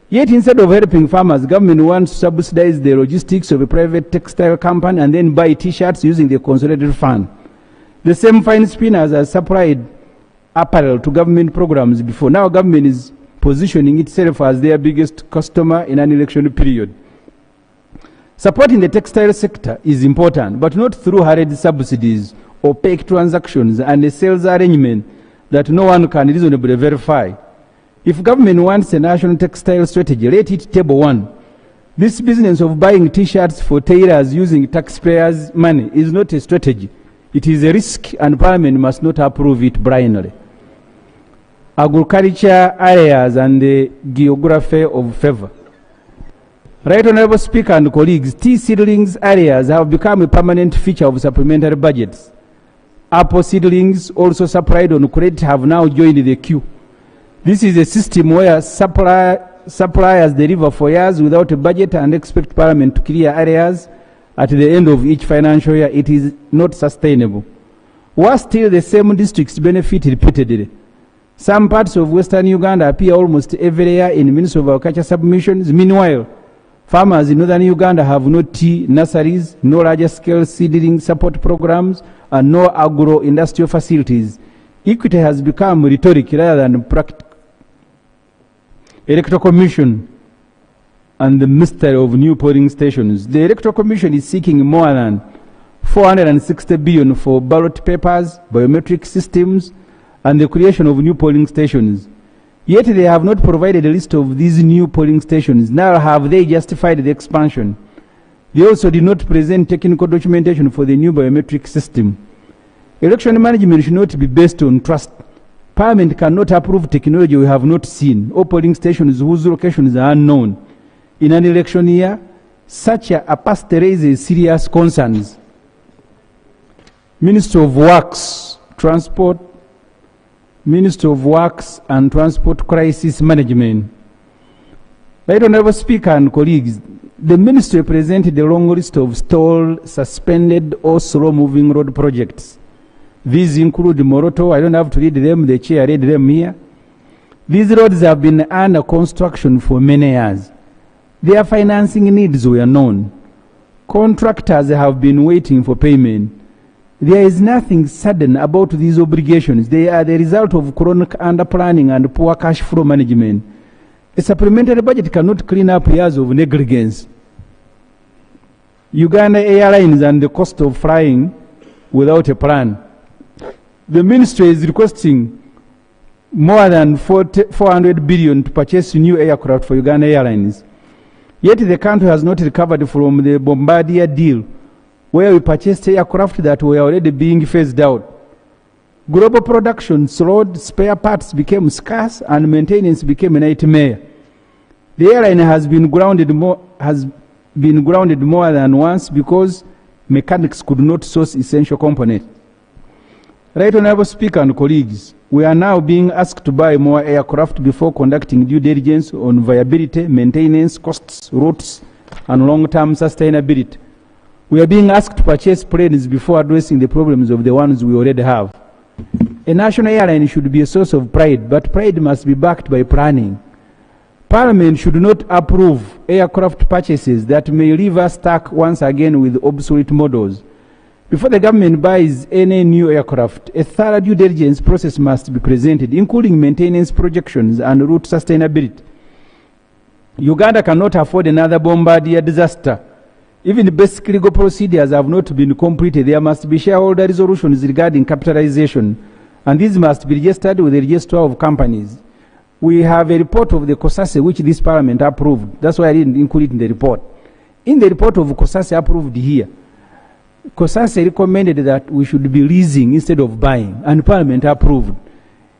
Yet instead of helping farmers, government wants to subsidize the logistics of a private textile company and then buy T-shirts using the consolidated fund. The same fine spinners has supplied apparel to government programs before. Now government is positioning itself as their biggest customer in an election period. Supporting the textile sector is important, but not through hurried subsidies, opaque transactions, and a sales arrangement that no one can reasonably verify. If government wants a national textile strategy, let it table one. This business of buying T-shirts for tailors using taxpayers' money is not a strategy. It is a risk, and Parliament must not approve it blindly. Agriculture areas and the geography of favor. Right Honourable Speaker and colleagues, tea seedlings areas have become a permanent feature of supplementary budgets. Apple seedlings, also supplied on credit, have now joined the queue. This is a system where suppliers deliver for years without a budget and expect Parliament to clear areas at the end of each financial year. It is not sustainable. Worse still, the same districts benefit repeatedly. Some parts of Western Uganda appear almost every year in Ministry of Agriculture submissions. Meanwhile, farmers in Northern Uganda have no tea nurseries, no larger-scale seedling support programs, and no agro-industrial facilities. Equity has become rhetoric rather than practical. Electoral Commission and the mystery of new polling stations. The Electoral Commission is seeking more than 460 billion for ballot papers, biometric systems, and the creation of new polling stations. Yet they have not provided a list of these new polling stations. Now have they justified the expansion? They also did not present technical documentation for the new biometric system. Election management should not be based on trust. Parliament cannot approve technology we have not seen, or polling stations whose locations are unknown. In an election year, such a past raises serious concerns. Ministry of Works, Transport, Ministry of Works and Transport Crisis Management. Right Honourable Speaker and colleagues, the Ministry presented a long list of stalled, suspended or slow-moving road projects. These include Moroto. I don't have to read them, the chair read them here. These roads have been under construction for many years. Their financing needs were known. Contractors have been waiting for payment. There is nothing sudden about these obligations. They are the result of chronic underplanning and poor cash flow management. A supplementary budget cannot clean up years of negligence. Uganda Airlines and the cost of flying without a plan. The ministry is requesting more than 400 billion to purchase new aircraft for Uganda Airlines. Yet the country has not recovered from the Bombardier deal, where we purchased aircraft that were already being phased out. Global production slowed, spare parts became scarce, and maintenance became a nightmare. The airline has been grounded more than once because mechanics could not source essential components. Right Honourable Speaker and colleagues, we are now being asked to buy more aircraft before conducting due diligence on viability, maintenance, costs, routes, and long-term sustainability. We are being asked to purchase planes before addressing the problems of the ones we already have. A national airline should be a source of pride, but pride must be backed by planning. Parliament should not approve aircraft purchases that may leave us stuck once again with obsolete models. Before the government buys any new aircraft, a thorough due diligence process must be presented, including maintenance projections and route sustainability. Uganda cannot afford another Bombardier disaster. Even basic legal procedures have not been completed. There must be shareholder resolutions regarding capitalization, and these must be registered with the Register of Companies. We have a report of the COSASE which this Parliament approved. That's why I didn't include it in the report. In the report of COSASE approved here, COSASE recommended that we should be leasing instead of buying, and Parliament approved.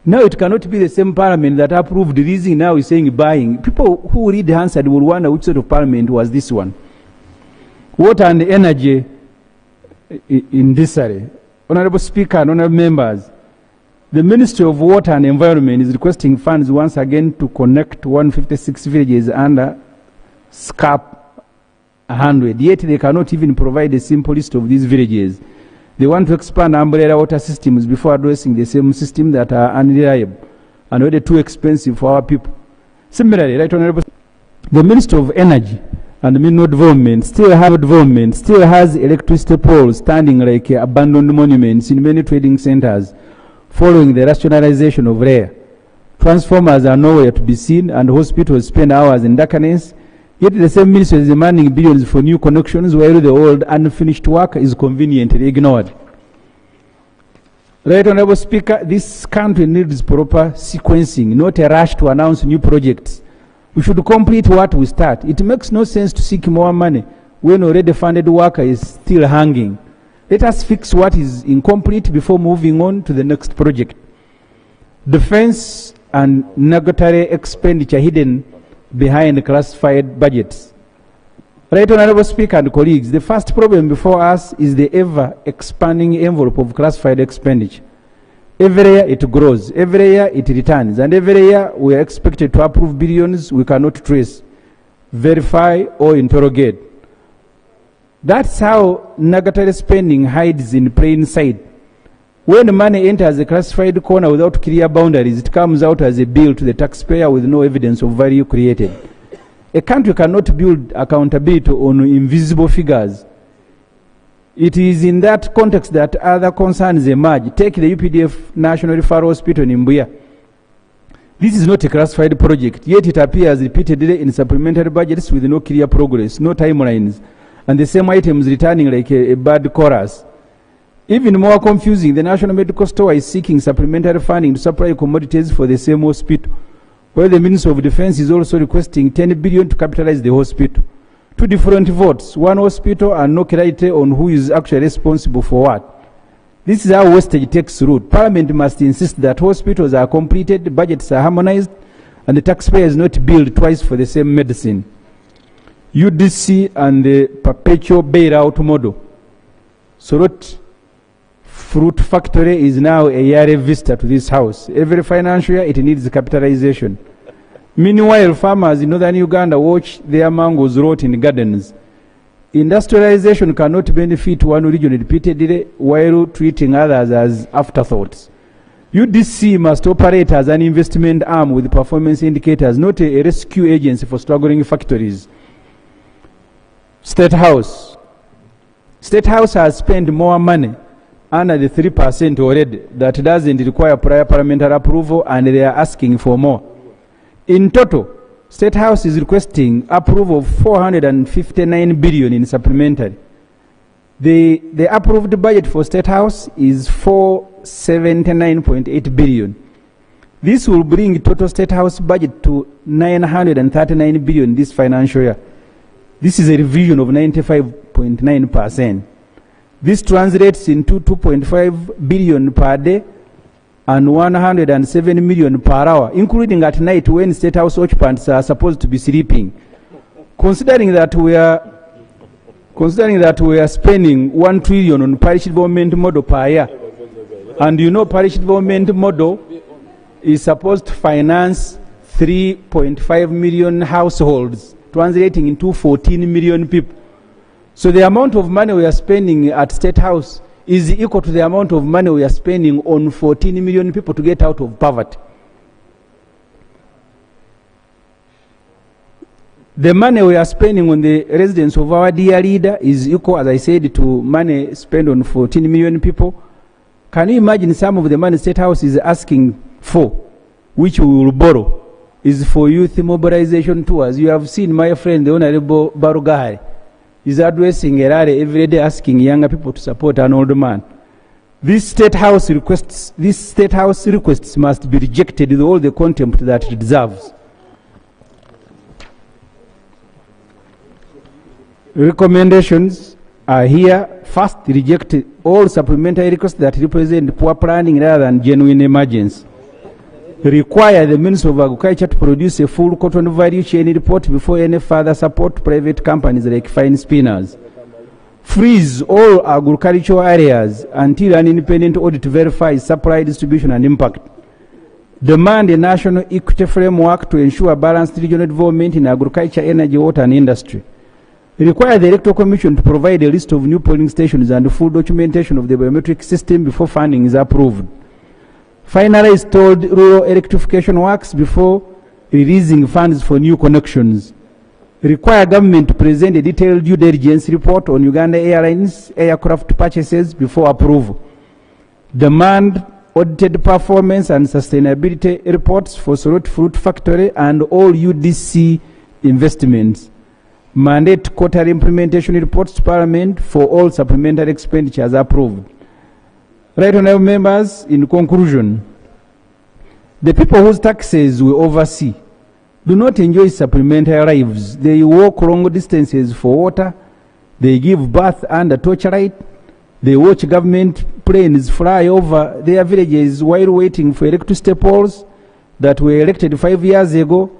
Now it cannot be the same Parliament that approved leasing, now is saying buying. People who read Hansard will wonder which sort of Parliament was this one. Water and energy in this area. Honourable Speaker and honourable members, the Ministry of Water and Environment is requesting funds once again to connect 156 villages under SCAP 100. Yet they cannot even provide a simple list of these villages. They want to expand umbrella water systems before addressing the same system that are unreliable and already too expensive for our people. Similarly, Right Honorable, the Minister of Energy and the Mineral Development still has electricity poles standing like abandoned monuments in many trading centers following the rationalization of REA. Transformers are nowhere to be seen and hospitals spend hours in darkness, yet the same ministry is demanding billions for new connections while the old unfinished work is conveniently ignored. Right Honorable Speaker, this country needs proper sequencing, not a rush to announce new projects. We should complete what we start. It makes no sense to seek more money when already funded work is still hanging. Let us fix what is incomplete before moving on to the next project. Defense and nugatory expenditure hidden behind classified budgets. Right Honorable Speaker and colleagues, the first problem before us is the ever-expanding envelope of classified expenditure. Every year it grows, every year it returns, and every year we are expected to approve billions we cannot trace, verify, or interrogate. That's how nugatory spending hides in plain sight. When money enters a classified corner without clear boundaries, it comes out as a bill to the taxpayer with no evidence of value created. A country cannot build accountability on invisible figures. It is in that context that other concerns emerge. Take the UPDF National Referral Hospital in Mbuya. This is not a classified project, yet it appears repeatedly in supplementary budgets with no clear progress, no timelines, and the same items returning like a bad chorus. Even more confusing, the National Medical Store is seeking supplementary funding to supply commodities for the same hospital, where the Minister of Defense is also requesting 10 billion to capitalize the hospital. Two different votes, one hospital and no clarity on who is actually responsible for what. This is how wastage takes root. Parliament must insist that hospitals are completed, budgets are harmonized, and the taxpayer is not billed twice for the same medicine. UDC and the perpetual bailout model. Sorot Fruit Factory is now a yearly visitor to this house. Every financial year it needs capitalization. Meanwhile, farmers in northern Uganda watch their mangoes rot in gardens. Industrialization cannot benefit one region repeatedly while treating others as afterthoughts. UDC must operate as an investment arm with performance indicators, not a rescue agency for struggling factories. State House. State House has spent more money under the 3% already. That doesn't require prior parliamentary approval, and they are asking for more. In total, State House is requesting approval of 459 billion in supplementary. The approved budget for State House is 479.8 billion. This will bring total State House budget to 939 billion this financial year. This is a revision of 95.9%. This translates into 2.5 billion per day and 107 million per hour, including at night when State House occupants are supposed to be sleeping. Considering that we are spending 1 trillion on parish development model per year, and you know parish development model is supposed to finance 3.5 million households, translating into 14 million people. So the amount of money we are spending at State House is equal to the amount of money we are spending on 14 million people to get out of poverty. The money we are spending on the residence of our dear leader is equal, as I said, to money spent on 14 million people. Can you imagine some of the money State House is asking for, which we will borrow, is for youth mobilization tours? You have seen my friend, the Honorable Barugari, is addressing a rally every day asking younger people to support an old man. These State House requests must be rejected with all the contempt that it deserves. Recommendations are here. First, reject all supplementary requests that represent poor planning rather than genuine emergency. Require the Minister of Agriculture to produce a full cotton value chain report before any further support to private companies like fine spinners. Freeze all agricultural areas until an independent audit verifies supply, distribution, and impact. Demand a national equity framework to ensure balanced regional development in agriculture, energy, water, and industry. Require the Electoral Commission to provide a list of new polling stations and full documentation of the biometric system before funding is approved. Finalize stalled rural electrification works before releasing funds for new connections. Require government to present a detailed due diligence report on Uganda Airlines aircraft purchases before approval. Demand audited performance and sustainability reports for Soroti Fruit Factory and all UDC investments. Mandate quarterly implementation reports to Parliament for all supplementary expenditures approved. Right, honourable members, in conclusion, the people whose taxes we oversee do not enjoy supplementary lives. They walk long distances for water, they give birth under torchlight, they watch government planes fly over their villages while waiting for electricity poles that were erected 5 years ago.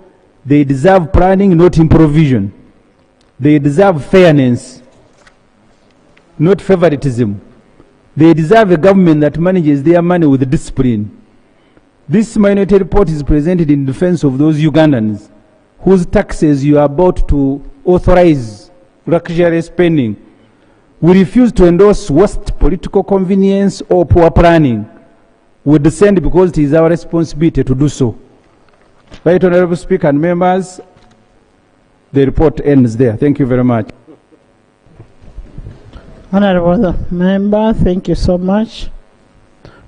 They deserve planning, not improvisation. They deserve fairness, not favoritism. They deserve a government that manages their money with discipline. This minority report is presented in defense of those Ugandans whose taxes you are about to authorize luxury spending. We refuse to endorse worst political convenience or poor planning. We dissent because it is our responsibility to do so. Right, Honourable Speaker and members, the report ends there. Thank you very much. Honourable Member, thank you so much.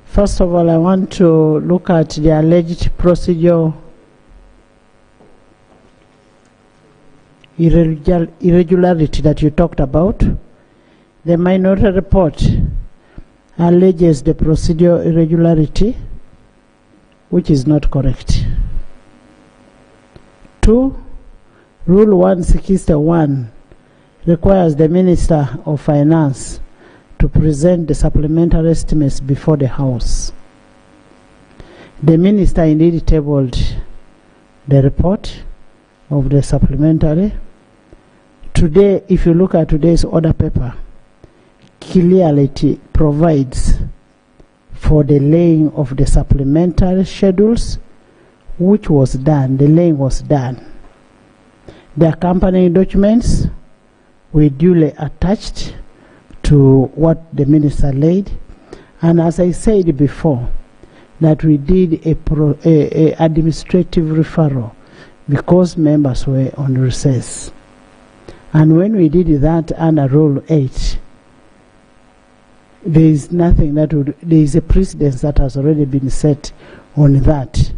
First of all, I want to look at the alleged procedural irregularity that you talked about. The minority report alleges the procedural irregularity, which is not correct. 2, Rule 161 requires the Minister of Finance to present the supplementary estimates before the House. The Minister indeed tabled the report of the supplementary. Today, if you look at today's order paper, clearly provides for the laying of the supplementary schedules, which was done. The laying was done. The accompanying documents were duly attached to what the minister laid, and as I said before, that we did a administrative referral because members were on recess. And when we did that under Rule 8, there is nothing that would, there is a precedence that has already been set on that.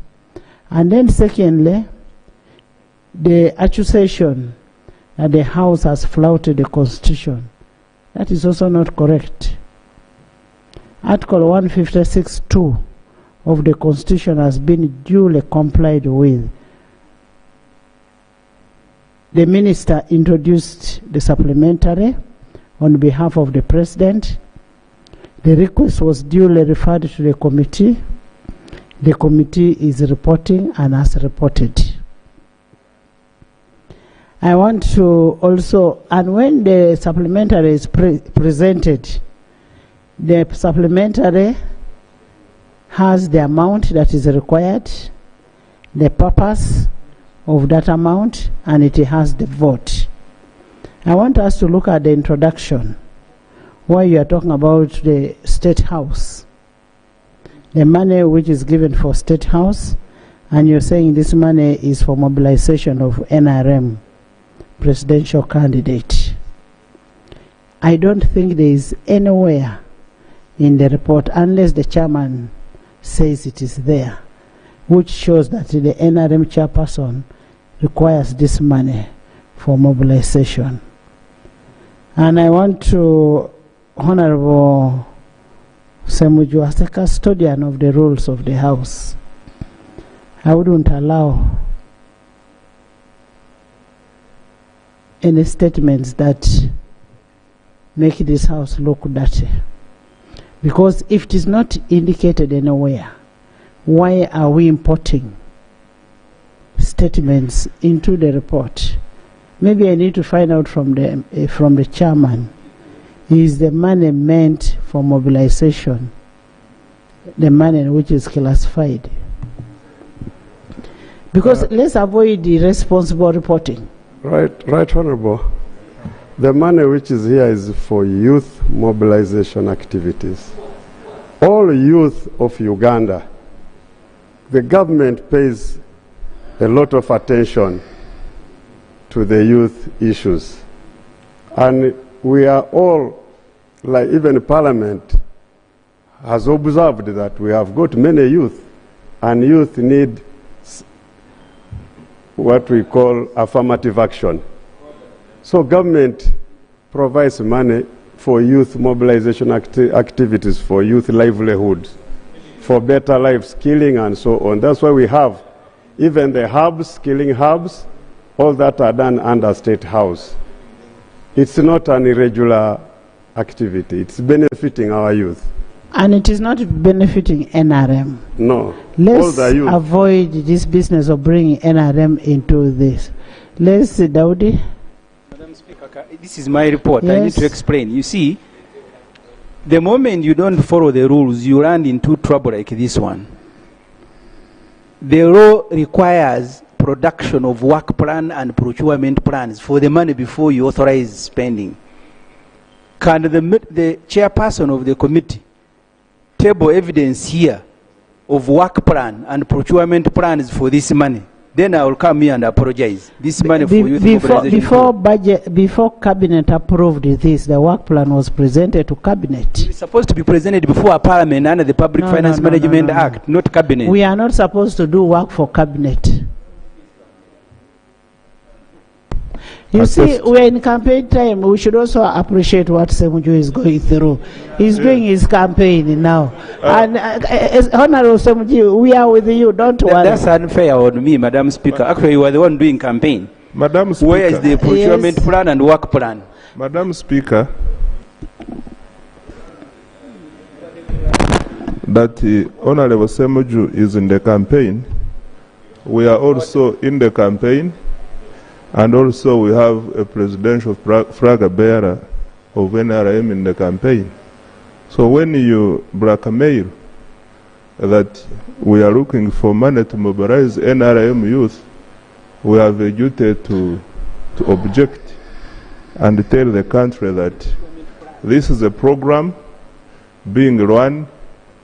And then secondly, the accusation that the House has flouted the Constitution, that is also not correct. Article 156(2) of the Constitution has been duly complied with. The Minister introduced the supplementary on behalf of the President. The request was duly referred to the committee. The committee is reporting and has reported. I want to also, and when the supplementary is presented, the supplementary has the amount that is required, the purpose of that amount, and it has the vote. I want us to look at the introduction, where you are talking about the State House, the money which is given for State House, and you're saying this money is for mobilization of NRM presidential candidate. I don't think there is anywhere in the report, unless the chairman says it is there, which shows that the NRM chairperson requires this money for mobilization. And I want to, Honorable Semuju, as a custodian of the rules of the House, I wouldn't allow any statements that make this House look dirty. Because if it is not indicated anywhere, why are we importing statements into the report? Maybe I need to find out from the chairman, is the money meant for mobilization the money which is classified? Because let's avoid the irresponsible reporting. Right, Honorable. The money which is here is for youth mobilization activities. All youth of Uganda, the government pays a lot of attention to the youth issues. And we are all, like even Parliament has observed that we have got many youth, and youth need what we call affirmative action. So government provides money for youth mobilization activities, for youth livelihoods, for better life skilling and so on. That's why we have even the hubs, skilling hubs, all that are done under State House. It's not an irregular activity. It's benefiting our youth. And it is not benefiting NRM. No. Let's avoid this business of bringing NRM into this. Let's see, Daudi. Madam Speaker, this is my report. Yes. I need to explain. You see, the moment you don't follow the rules, you run into trouble like this one. The law requires production of work plan and procurement plans for the money before you authorize spending. Can the chairperson of the committee table evidence here of work plan and procurement plans for this money? Then I will come here and apologize. This money for youth mobilization. Before cabinet approved this, the work plan was presented to cabinet. It's supposed to be presented before Parliament under the Public Finance Management Act, not cabinet. We are not supposed to do work for cabinet. You see, we're in campaign time. We should also appreciate what Semuju is going through. He's doing his campaign now. And Honorable Semuju, we are with you. Don't worry. That's unfair on me, Madam Speaker. Actually, you are the one doing campaign. Madam Speaker. Where is the procurement plan and work plan? Madam Speaker, that Honorable Semuju is in the campaign. We are also in the campaign. And also we have a presidential flag bearer of NRM in the campaign. So when you blackmail that we are looking for money to mobilize NRM youth, we have a duty to object and tell the country that this is a program being run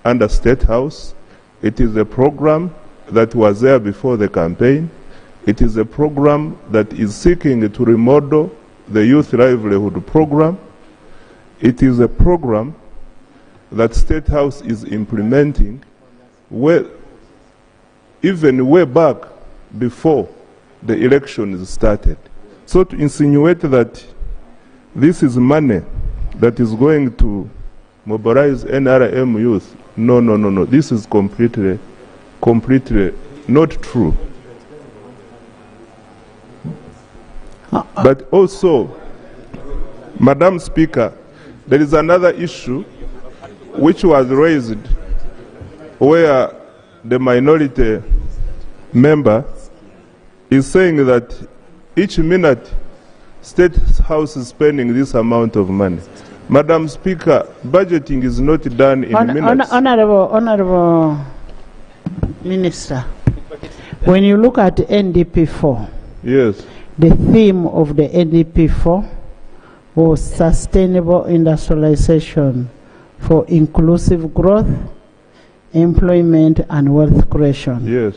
under State House. It is a program that was there before the campaign. It is a program that is seeking to remodel the youth livelihood program. It is a program that State House is implementing even way back before the elections started. So to insinuate that this is money that is going to mobilize NRM youth, no. This is completely not true. But also, Madam Speaker, there is another issue which was raised where the minority member is saying that each minute State House is spending this amount of money. Madam Speaker, budgeting is not done in minutes. Honorable Minister, when you look at NDP 4, yes, the theme of the NDP 4 was sustainable industrialization for inclusive growth, employment and wealth creation. Yes.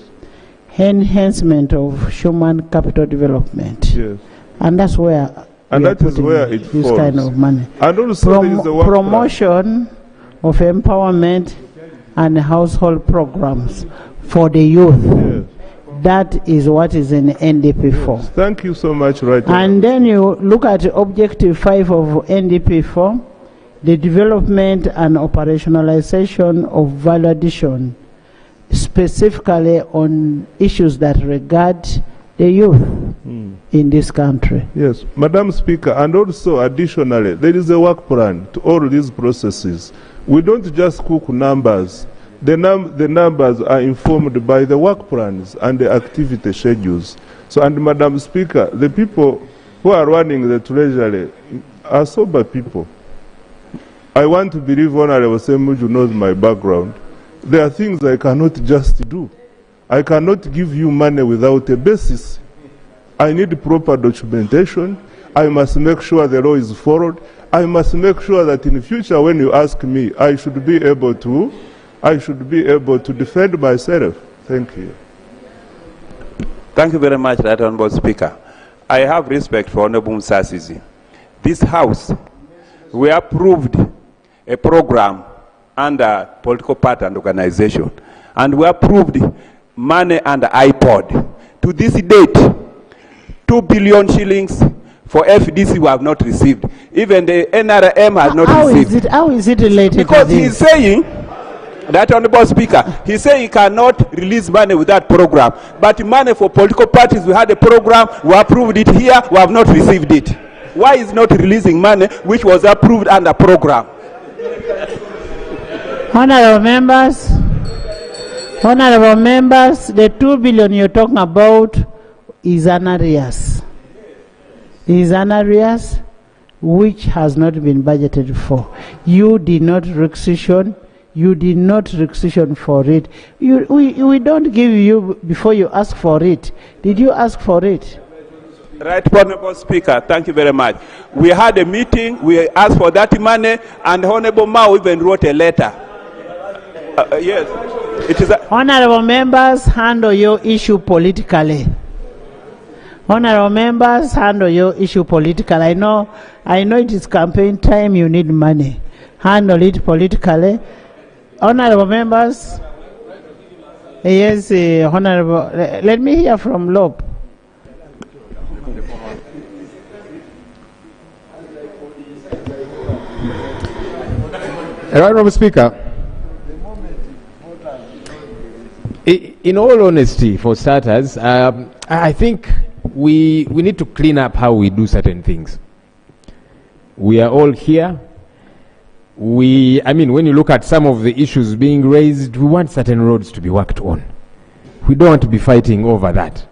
Enhancement of human capital development. Yes. And that's where that is where it this falls. kind of money. And also there is the work promotion of empowerment and household programs for the youth. Yes. That is what is in NDP 4. Yes. Thank you so much, right? And then you look at Objective 5 of NDP 4, the development and operationalization of value addition, specifically on issues that regard the youth in this country. Yes, Madam Speaker, and also additionally, there is a work plan to all these processes. We don't just cook numbers. The numbers are informed by the work plans and the activity schedules. So, and Madam Speaker, the people who are running the Treasury are sober people. I want to believe Honorable Semuju knows my background. There are things I cannot just do. I cannot give you money without a basis. I need proper documentation. I must make sure the law is followed. I must make sure that in the future when you ask me, I should be able to defend myself. Thank you. Thank you very much, Right Honourable Speaker. I have respect for Honourable Musasizi. This House, we approved a program under political party and organization, and we approved money under iPod. To this date, 2 billion shillings for FDC we have not received. Even the NRM has not received. How is it related because to this? He's saying, that Honourable Speaker, he said he cannot release money without program. But money for political parties, we had a program, we approved it here, we have not received it. Why is not releasing money which was approved under program? Honourable members, the 2 billion you're talking about is an arrears. Is an arrears which has not been budgeted for. You did not requisition. You did not requisition for it. We don't give you before you ask for it. Did you ask for it? Right, Honourable Speaker, thank you very much. We had a meeting, we asked for that money, and Honourable Mao even wrote a letter. Yes, it is. Honourable members, handle your issue politically. Honourable members, handle your issue politically. I know it is campaign time, you need money. Handle it politically. Honourable members, yes, Honourable, let me hear from Lob. Honourable Speaker, in all honesty, for starters, I think we need to clean up how we do certain things. We are all here. I mean, when you look at some of the issues being raised, we want certain roads to be worked on. We don't want to be fighting over that.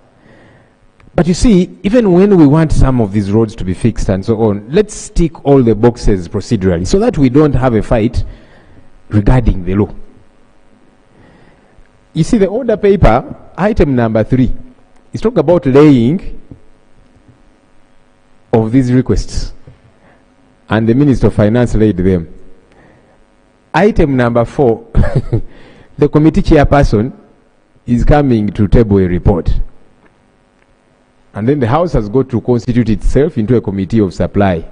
But you see, even when we want some of these roads to be fixed and so on, let's tick all the boxes procedurally so that we don't have a fight regarding the law. You see, the order paper, item number 3, is talking about laying of these requests. And the Minister of Finance laid them. Item number 4, the committee chairperson is coming to table a report. And then the House has got to constitute itself into a committee of supply.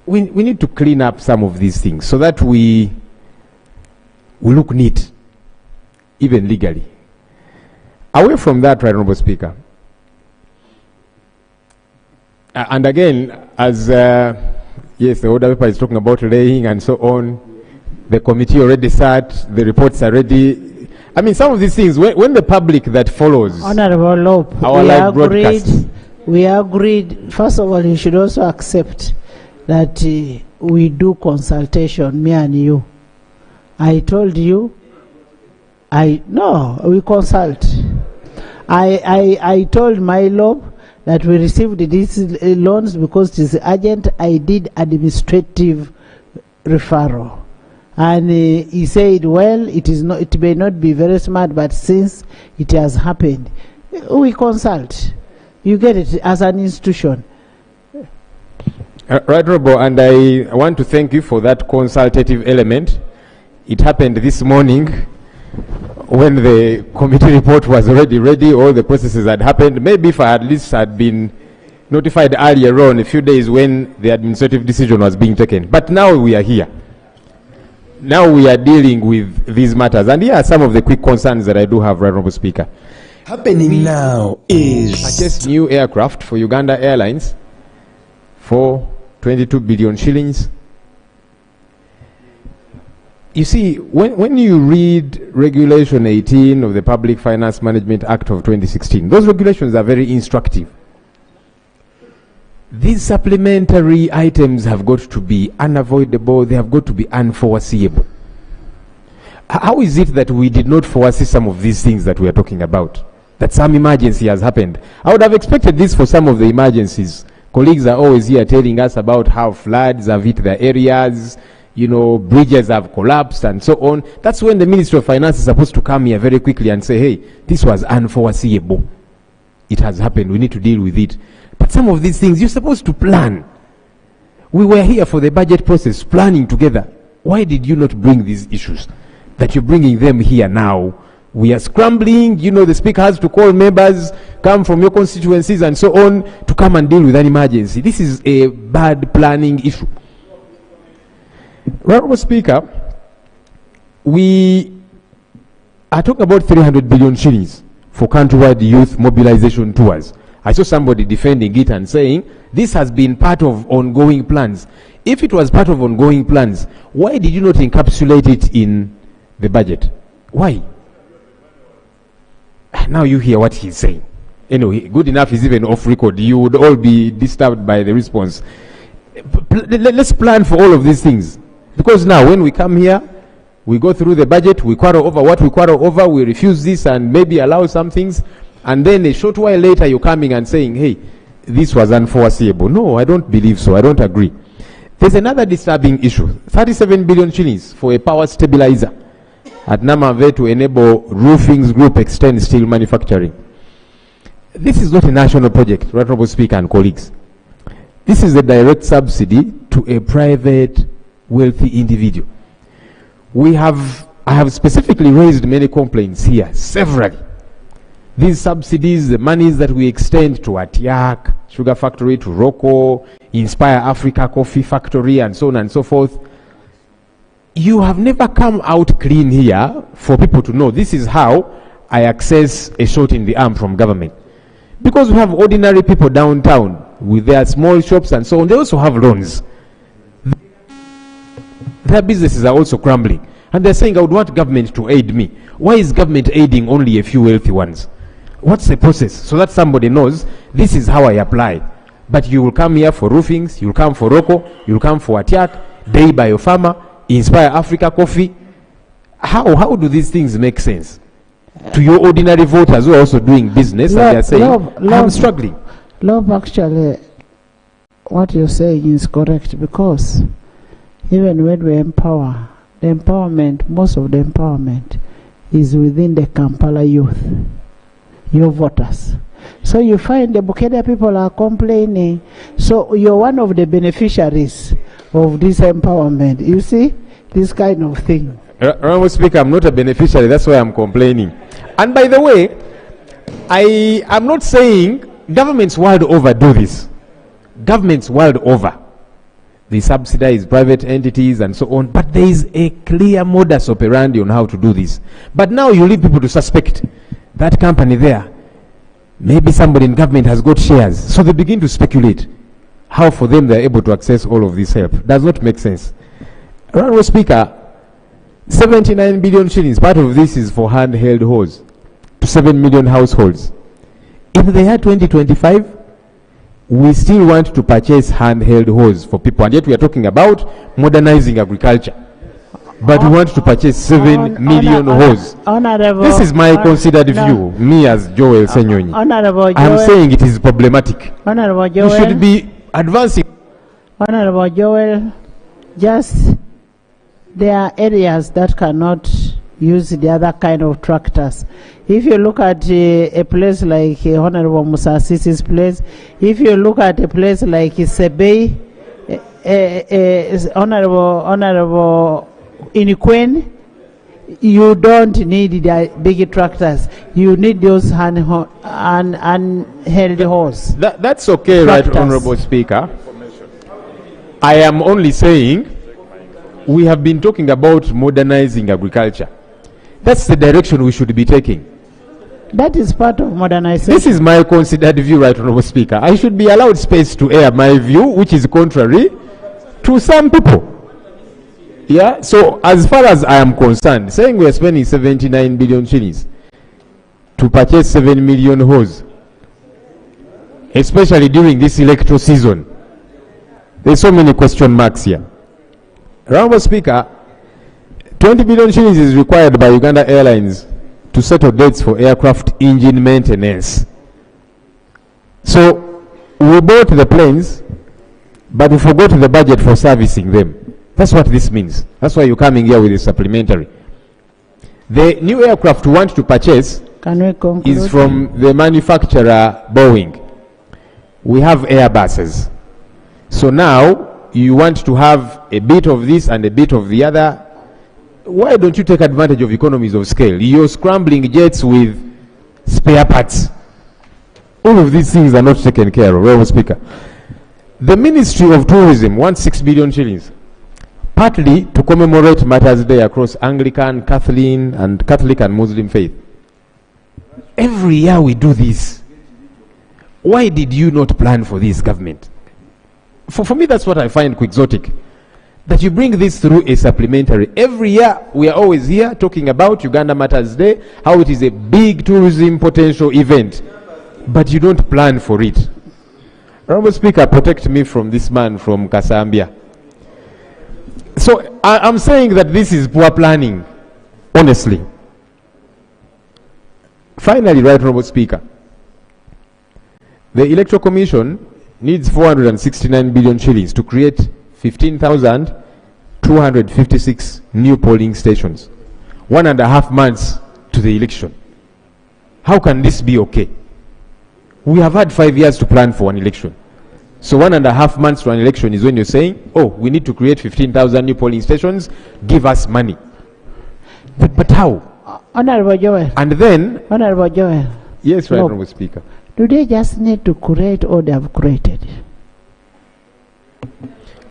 We need to clean up some of these things so that we look neat, even legally. Away from that, Right Honourable Speaker, and again, as yes, the order paper is talking about laying and so on. The committee already sat, the reports are ready. I mean, some of these things, when the public that follows Honourable Lope, our live broadcast. We agreed, first of all, you should also accept that we do consultation, me and you. I told you, we consult. I told my Lope that we received these loans because it is urgent. I did administrative referral. And he said, well, it may not be very smart, but since it has happened, we consult. You get it as an institution. Right, Robo, and I want to thank you for that consultative element. It happened this morning when the committee report was already ready, all the processes had happened. Maybe if I at least had been notified earlier on, a few days when the administrative decision was being taken. But now we are here. Now we are dealing with these matters. And here are some of the quick concerns that I do have, Right Honourable Speaker. Happening now is purchased new aircraft for Uganda Airlines for 22 billion shillings. You see, when you read Regulation 18 of the Public Finance Management Act of 2016, those regulations are very instructive. These supplementary items have got to be unavoidable, they have got to be unforeseeable. How is it that we did not foresee some of these things that we are talking about? That some emergency has happened. I would have expected this for some of the emergencies. Colleagues are always here telling us about how floods have hit their areas, bridges have collapsed and so on. That's when the Ministry of Finance is supposed to come here very quickly and say, hey, this was unforeseeable. It has happened, we need to deal with it. But some of these things, you're supposed to plan. We were here for the budget process, planning together. Why did you not bring these issues? That you're bringing them here now. We are scrambling, the speaker has to call members, come from your constituencies and so on, to come and deal with an emergency. This is a bad planning issue. Honorable Speaker, we are talking about 300 billion shillings for countrywide youth mobilization tours. I saw somebody defending it and saying this has been part of ongoing plans. If it was part of ongoing plans, why did you not encapsulate it in the budget? Why? Now you hear what he's saying. Anyway, good enough is even off record. You would all be disturbed by the response. Let's plan for all of these things. Because now when we come here, we go through the budget, we quarrel over what we quarrel over, we refuse this and maybe allow some things, and then a short while later you're coming and saying, hey, this was unforeseeable. No, I don't believe so. I don't agree. There's another disturbing issue. 37 billion shillings for a power stabilizer at Namave to enable Roofings Group extend steel manufacturing. This is not a national project, Honorable Speaker and colleagues. This is a direct subsidy to a private wealthy individual. I have specifically raised many complaints here, severally. These subsidies, the monies that we extend to Atiak, Sugar Factory, to Rocco, Inspire Africa Coffee Factory, and so on and so forth. You have never come out clean here for people to know this is how I access a shot in the arm from government. Because we have ordinary people downtown with their small shops and so on, they also have loans. Their businesses are also crumbling. And they're saying, I would want government to aid me. Why is government aiding only a few wealthy ones? What's the process? So that somebody knows, this is how I apply. But you will come here for roofings, you'll come for Rocco, you'll come for Atiak, Day by your farmer, Inspire Africa Coffee. How do these things make sense? To your ordinary voters who are also doing business and they're saying, I'm struggling. Love, actually, what you're saying is correct, because even when we empower, the empowerment, most of the empowerment is within the Kampala youth, your voters. So you find the Bukedea people are complaining. So you're one of the beneficiaries of this empowerment. You see, this kind of thing. Honorable Speaker, I'm not a beneficiary. That's why I'm complaining. And by the way, I am not saying governments world over do this. Governments world over, they subsidize private entities and so on. But there is a clear modus operandi on how to do this. But now you leave people to suspect that company there, maybe somebody in government has got shares. So they begin to speculate how for them they're able to access all of this help. Does not make sense. Honorable Speaker, 79 billion shillings, part of this is for handheld hose to 7 million households. In the year 2025, we still want to purchase handheld hose for people, and yet we are talking about modernizing agriculture. But we want to purchase 7 million hose. This is my considered view, me as Joel Senyonyi. I am saying it is problematic. Honorable Joel, we should be advancing. Honorable Joel, just there are areas that cannot use the other kind of tractors. If you look at a place like Honorable Musasisi's place, if you look at a place like Sebei, Honorable Inikwen, you don't need the big tractors. You need those handheld hose. That's okay, tractors. Right, Honorable Speaker. I am only saying we have been talking about modernizing agriculture. That's the direction we should be taking. That is part of modernization. This is my considered view, right, Honorable Speaker. I should be allowed space to air my view, which is contrary to some people. Yeah, so as far as I am concerned, saying we are spending 79 billion shillings to purchase 7 million hose, especially during this electoral season, there's so many question marks here. Honorable Speaker, 20 billion shillings is required by Uganda Airlines to settle dates for aircraft engine maintenance. So we bought the planes, but we forgot the budget for servicing them. That's what this means. That's why you're coming here with a supplementary. The new aircraft we want to purchase is from the manufacturer Boeing. we have Airbuses. So now you want to have a bit of this and a bit of the other. Why don't you take advantage of economies of scale? You're scrambling jets with spare parts. All of these things are not taken care of. Honorable Speaker, the Ministry of Tourism wants 6 billion shillings, partly to commemorate Martyrs' Day across Anglican, Catholic and Muslim faith. Every year we do this. Why did you not plan for this, government? For me, that's what I find quixotic. That you bring this through a supplementary. Every year we are always here talking about Uganda Martyrs' Day, how it is a big tourism potential event, but you don't plan for it. Honorable Speaker, protect me from this man from Kasambia. So I'm saying that this is poor planning, honestly. Finally, right, Honorable Speaker, the Electoral Commission needs 469 billion shillings to create 15,256 new polling stations. 1.5 months to the election. How can this be okay? We have had 5 years to plan for an election. So 1.5 months to an election is when you're saying, oh, we need to create 15,000 new polling stations, give us money. But how? Honorable Joel. And then... Honorable Joel. Yes, right, Honorable Speaker. Do they just need to create or they have created?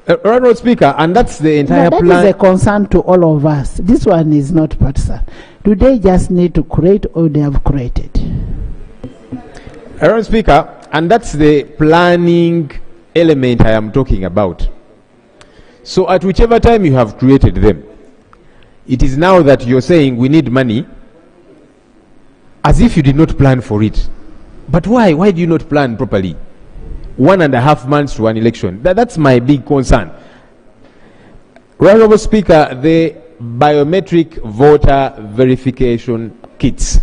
Honorable Speaker, and that's the entire plan. That is a concern to all of us. This one is not partisan. Do they just need to create or they have created? Honorable Speaker, and that's the planning element I am talking about. So at whichever time you have created them, it is now that you're saying we need money, as if you did not plan for it. But why? Why do you not plan properly? 1.5 months to an election. That's my big concern. Honorable Speaker, the biometric voter verification kits,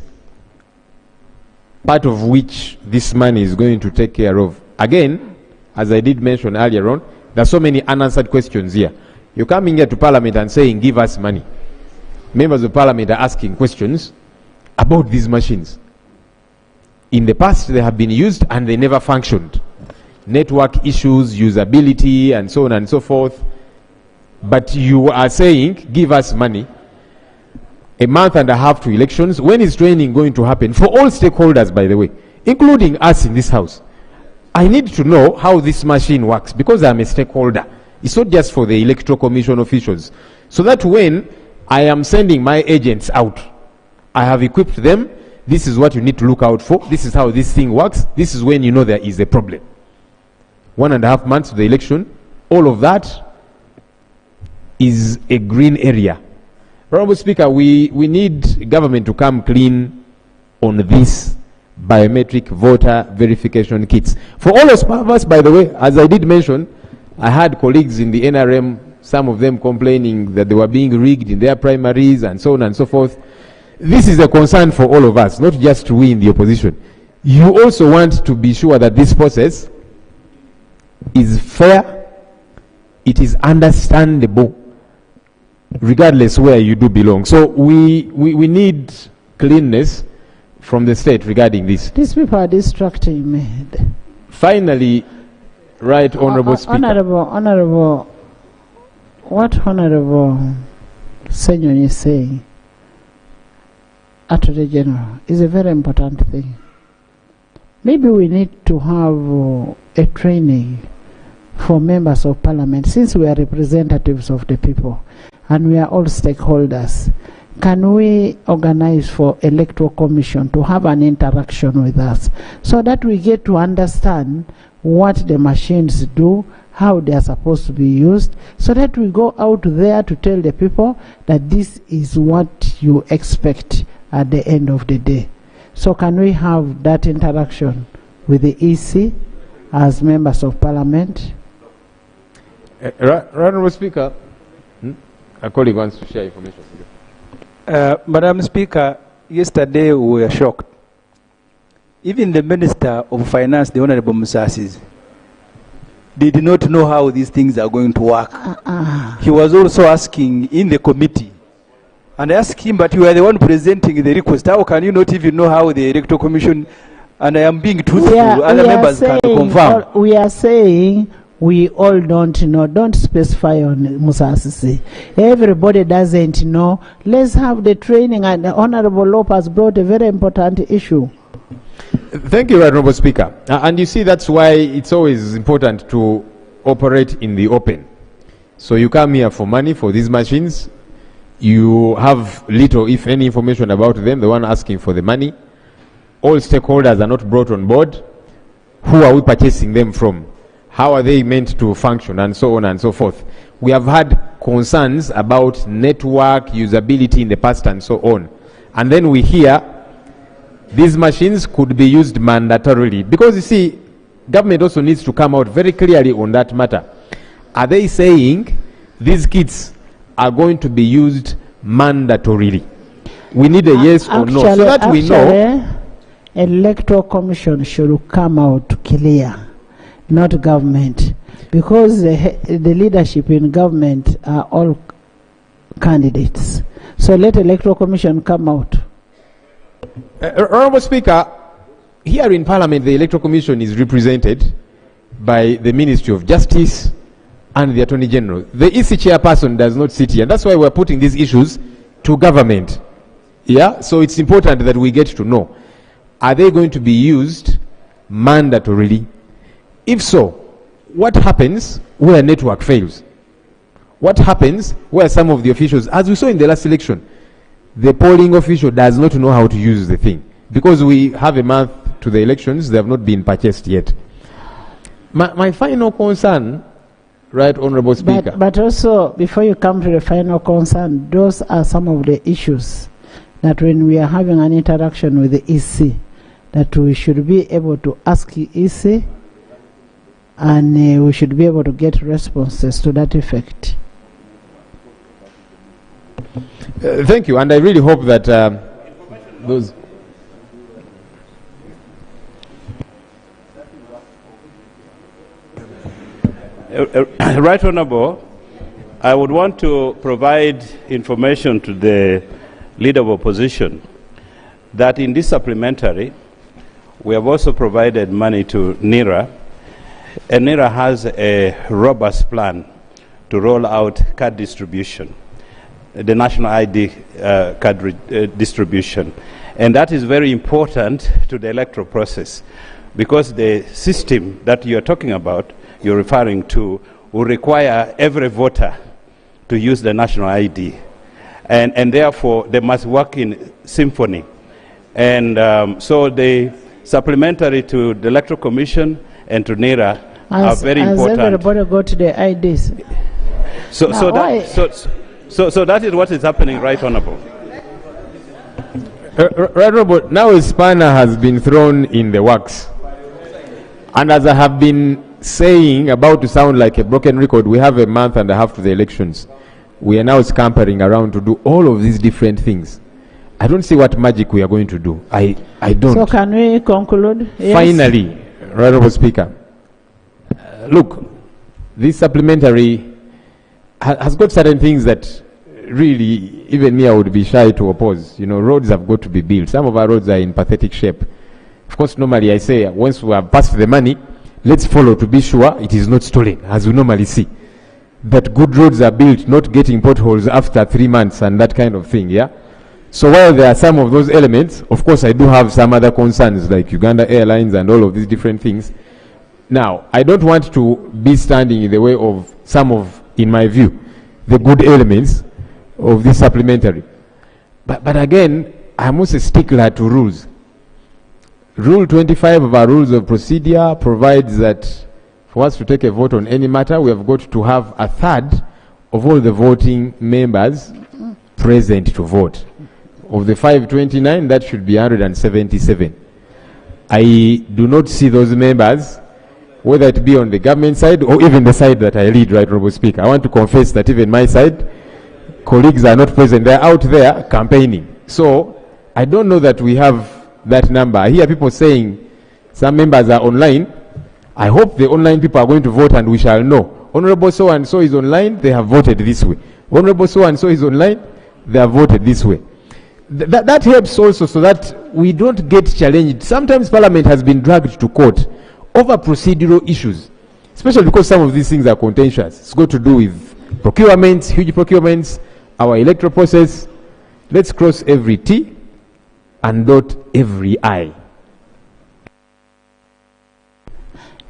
part of which this money is going to take care of. Again, as I did mention earlier on, there are so many unanswered questions here. You're coming here to Parliament and saying, give us money. Members of Parliament are asking questions about these machines. In the past, they have been used and they never functioned. Network issues, usability, and so on and so forth. But you are saying, give us money. 1.5 months to elections. When is training going to happen? For all stakeholders, by the way, including us in this house. I need to know how this machine works because I'm a stakeholder. It's not just for the Electoral Commission officials. So that when I am sending my agents out, I have equipped them. This is what you need to look out for. This is how this thing works. This is when you know there is a problem. 1.5 months to the election. All of that is a green area. Honorable Speaker, we need government to come clean on this biometric voter verification kits. For all of us, by the way, as I did mention, I had colleagues in the NRM, some of them complaining that they were being rigged in their primaries and so on and so forth. This is a concern for all of us, not just we in the opposition. You also want to be sure that this process is fair, it is understandable, regardless where you do belong. So we need cleanness from the state regarding this. These people are distracting me. Finally, right, Honorable Speaker. Honorable, what Honorable Senyon is saying, Attorney General, is a very important thing. Maybe we need to have a training for members of Parliament, since we are representatives of the people and we are all stakeholders. Can we organize for Electoral Commission to have an interaction with us so that we get to understand what the machines do, how they are supposed to be used, so that we go out there to tell the people that this is what you expect at the end of the day. So can we have that interaction with the EC as members of Parliament? Honorable Speaker, a colleague wants to share information. Madam Speaker, yesterday we were shocked. Even the Minister of Finance, the Honorable Musasi's, they did not know how these things are going to work. He was also asking in the committee, and I asked him, but you are the one presenting the request. How can you not even know how the Electoral Commission and I am being truthful. Other members can confirm. We are saying we all don't know. Don't specify on Musasisi. Everybody doesn't know. Let's have the training, and the Honorable Lopez brought a very important issue. Thank you, Honorable Speaker. And you see, that's why it's always important to operate in the open. So you come here for money for these machines. You have little, if any, information about them, the one asking for the money. All stakeholders are not brought on board. Who are we purchasing them from? How are they meant to function, and so on and so forth. We have had concerns about network usability in the past and so on. And then we hear these machines could be used mandatorily. Because you see, government also needs to come out very clearly on that matter. Are they saying these kits are going to be used mandatorily? We need a yes or no, so that we know. Electoral Commission should come out clear, not government, because the leadership in government are all candidates. So let Electoral Commission come out. Honorable Speaker, here in Parliament, the Electoral Commission is represented by the Ministry of Justice and the Attorney General. The EC chairperson does not sit here, and that's why we're putting these issues to government. Yeah, so it's important that we get to know, are they going to be used mandatorily? If so, what happens where network fails? What happens where some of the officials, as we saw in the last election, the polling official does not know how to use the thing? Because we have a month to the elections, they have not been purchased yet. My final concern, right, Honorable Speaker. But also, before you come to the final concern, those are some of the issues that when we are having an interaction with the EC, that we should be able to ask the EC, and we should be able to get responses to that effect. Thank you, and I really hope that those... Right Honourable, I would want to provide information to the Leader of Opposition that in this supplementary, we have also provided money to NERA, and NERA has a robust plan to roll out card distribution, the national ID card distribution. And that is very important to the electoral process, because the system that you're talking about, you're referring to, will require every voter to use the national ID. And therefore, they must work in symphony. And so the supplementary to the Electoral Commission and to NERA are very important. Has everybody got the IDs? So that is what is happening, Right Honourable. Right Honourable, now a spanner has been thrown in the works. And as I have been saying, about to sound like a broken record, we have a month and a half to the elections. We are now scampering around to do all of these different things. I don't see what magic we are going to do. I don't. So can we conclude? Yes. Finally, Honourable Speaker, look, this supplementary has got certain things that really even me I would be shy to oppose. You know, roads have got to be built. Some of our roads are in pathetic shape. Of course, normally I say once we have passed the money, let's follow to be sure it is not stolen, as we normally see. That good roads are built, not getting potholes after 3 months and that kind of thing, yeah? So while there are some of those elements, of course I do have some other concerns like Uganda Airlines and all of these different things. Now, I don't want to be standing in the way of some of, in my view, the good elements of this supplementary. But again, I'm also a stickler to rules. Rule 25 of our rules of procedure provides that for us to take a vote on any matter, we have got to have a third of all the voting members present to vote. Of the 529, that should be 177. I do not see those members, whether it be on the government side or even the side that I lead, Right Honourable Speaker. I want to confess that even my side, colleagues are not present. They're out there campaigning. So I don't know that we have that number. I hear people saying some members are online. I hope the online people are going to vote and we shall know. Honourable so-and-so is online, they have voted this way. Honourable so-and-so is online, they have voted this way. that helps also so that we don't get challenged. Sometimes Parliament has been dragged to court over procedural issues, especially because some of these things are contentious. It's got to do with procurements, huge procurements, our electoral process. Let's cross every T and dot every I.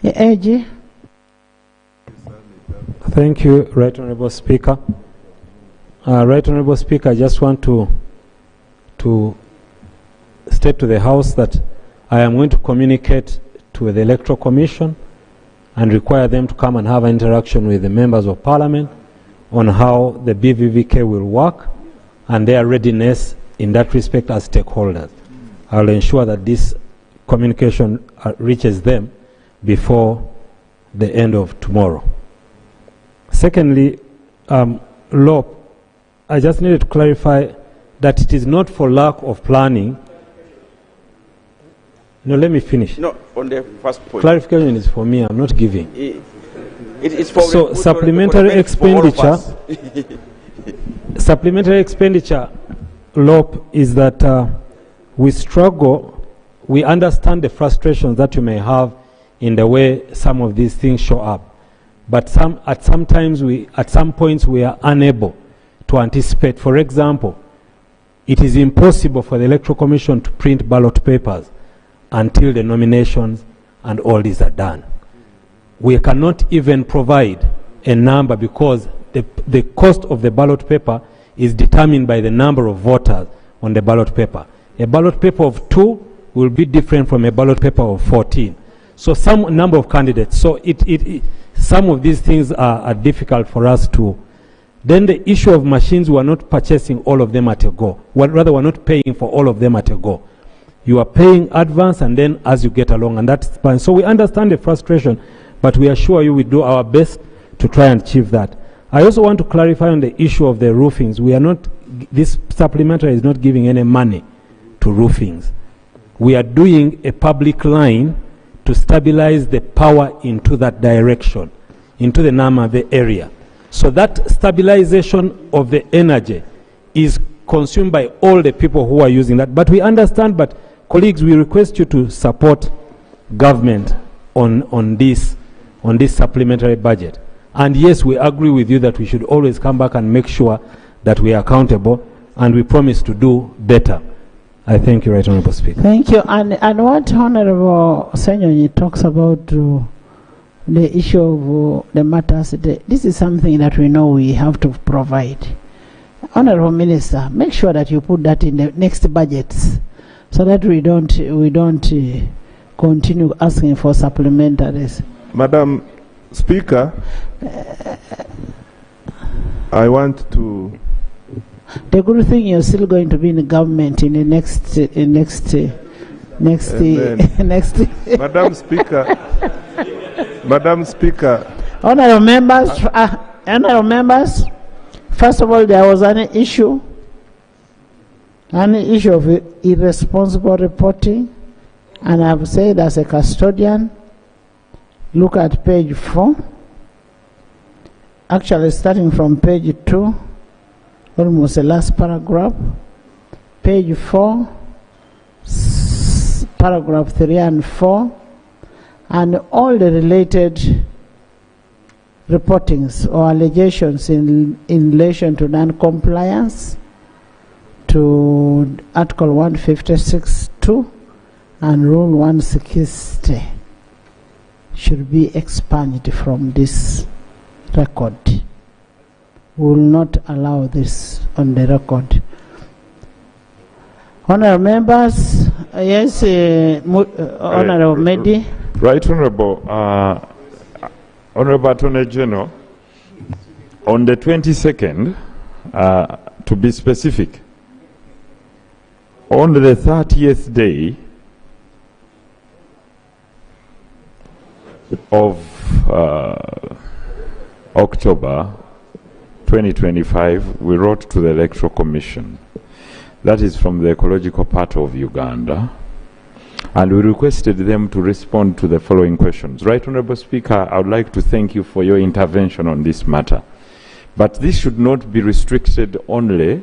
AG. Thank you, Right Honourable Speaker. Right Honourable Speaker, I just want to state to the House that I am going to communicate to the Electoral Commission and require them to come and have an interaction with the members of Parliament on how the BVVK will work and their readiness in that respect as stakeholders. I will ensure that this communication reaches them before the end of tomorrow. Secondly, Lop, I just needed to clarify that it is not for lack of planning. No, let me finish. No, on the first point. Clarification is for me, I'm not giving. It's for so supplementary expenditure, supplementary expenditure, Lop, is that we struggle, we understand the frustrations that you may have in the way some of these things show up. But at some points we are unable to anticipate. For example, it is impossible for the Electoral Commission to print ballot papers until the nominations and all these are done. We cannot even provide a number because the cost of the ballot paper is determined by the number of voters on the ballot paper. A ballot paper of 2 will be different from a ballot paper of 14. So some number of candidates. So some of these things are difficult for us to. Then the issue of machines, we are not purchasing all of them at a go. Rather, we are not paying for all of them at a go. You are paying advance and then as you get along, and that's fine. So we understand the frustration, but we assure you we do our best to try and achieve that. I also want to clarify on the issue of the roofings. We are not, this supplementary is not giving any money to roofings. We are doing a public line to stabilize the power into that direction, into the Namave area. So that stabilization of the energy is consumed by all the people who are using that. But we understand, but colleagues, we request you to support government on this supplementary budget. And yes, we agree with you that we should always come back and make sure that we are accountable, and we promise to do better. I thank you, Right Honourable Speaker. Thank you. And what Honourable Senyonyi talks about the issue of the matters, this is something that we know we have to provide. Honourable Minister, make sure that you put that in the next budgets so that we don't continue asking for supplementaries. Madam Speaker, I want to. The good thing you're still going to be in the government in the next. Madam Speaker, Madam Speaker. Honourable members, first of all, there was an issue of irresponsible reporting, and I've said as a custodian, look at page 4, actually starting from page 2, almost the last paragraph, page 4, paragraph 3 and 4, and all the related reportings or allegations in relation to non-compliance to Article 156(2) and Rule 160 should be expunged from this record. We will not allow this on the record. Honourable members, yes, Honourable Medi. Right Honourable, Honourable Attorney General, on the 22nd, to be specific, on the 30th day of October 2025, we wrote to the Electoral Commission, that is from the ecological part of Uganda, and we requested them to respond to the following questions. Right Honourable Speaker, I would like to thank you for your intervention on this matter. But this should not be restricted only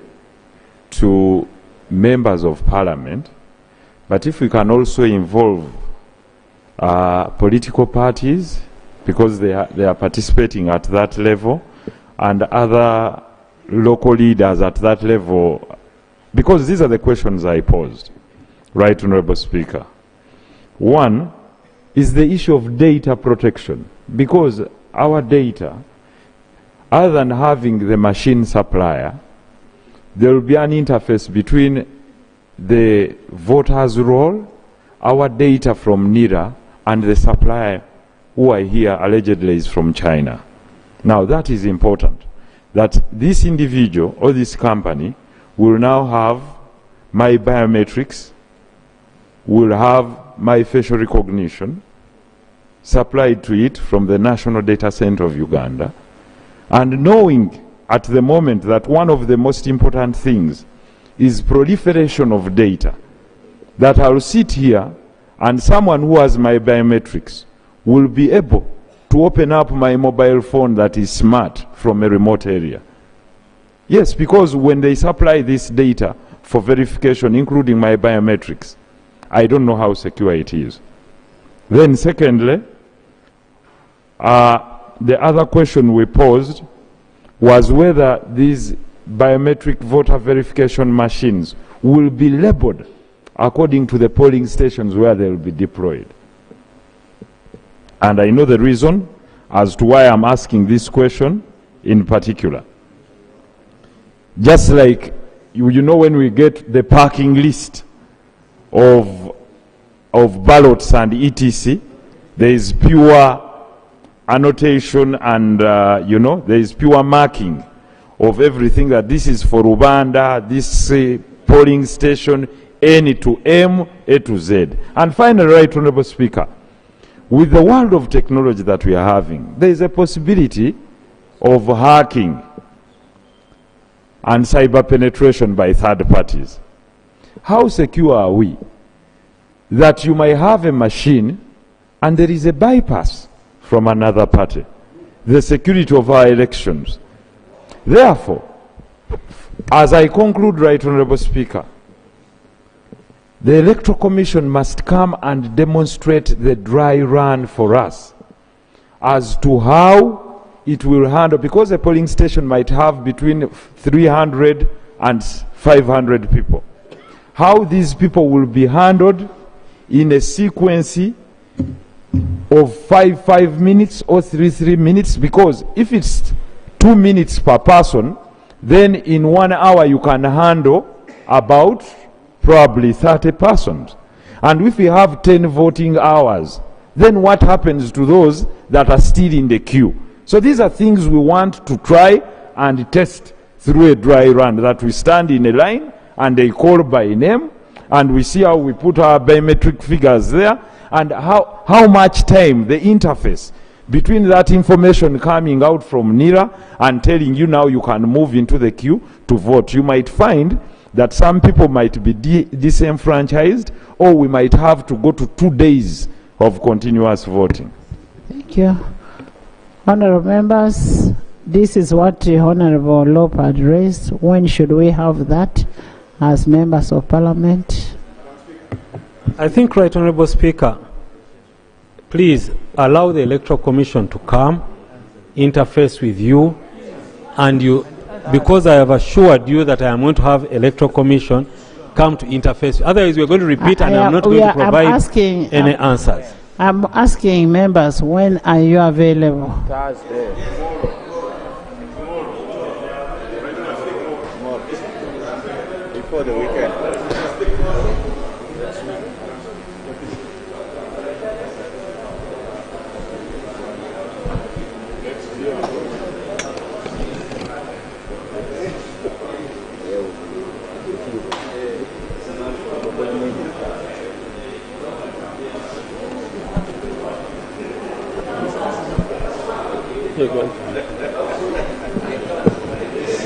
to members of parliament, but if we can also involve political parties, because they are participating at that level, and other local leaders at that level, because these are the questions I posed, Right Honourable Speaker. One is the issue of data protection, because our data, other than having the machine supplier, there will be an interface between the voters' roll, our data from NIRA, and the supplier, who I hear allegedly is from China. Now that is important, that this individual or this company will now have my biometrics, will have my facial recognition supplied to it from the National Data Center of Uganda, and knowing at the moment that one of the most important things is proliferation of data, that I'll sit here and someone who has my biometrics will be able to open up my mobile phone that is smart from a remote area. Yes, because when they supply this data for verification, including my biometrics, I don't know how secure it is. Then secondly, the other question we posed was whether these biometric voter verification machines will be labeled according to the polling stations where they will be deployed. And I know the reason as to why I'm asking this question in particular. Just like, you know, when we get the parking list of ballots and etc., there is pure annotation and, there is pure marking of everything, that this is for Uganda, this polling station, N to M, A to Z. And finally, Right Honourable Speaker, with the world of technology that we are having, there is a possibility of hacking and cyber penetration by third parties. How secure are we that you might have a machine and there is a bypass from another party? The security of our elections. Therefore, as I conclude, Right Honourable Speaker, the Electoral Commission must come and demonstrate the dry run for us as to how it will handle, because a polling station might have between 300 and 500 people. How these people will be handled in a sequence of 5 minutes or 3 minutes, because if it's 2 minutes per person, then in 1 hour you can handle about probably 30 persons. And if we have 10 voting hours, then what happens to those that are still in the queue? So these are things we want to try and test through a dry run, that we stand in a line and they call by name, and we see how we put our biometric figures there, and how much time the interface between that information coming out from NIRA and telling you now you can move into the queue to vote. You might find that some people might be disenfranchised, or we might have to go to 2 days of continuous voting. Thank you. Honourable members, this is what the Honourable Lope had raised. When should we have that as members of Parliament? I think, Right Honourable Speaker, please allow the Electoral Commission to come, interface with you, and you, because I have assured you that I am going to have Electoral Commission come to interface. Otherwise, we are going to repeat, and I'm not going to provide any answers. I'm asking members, when are you available? Thursday. Before the weekend.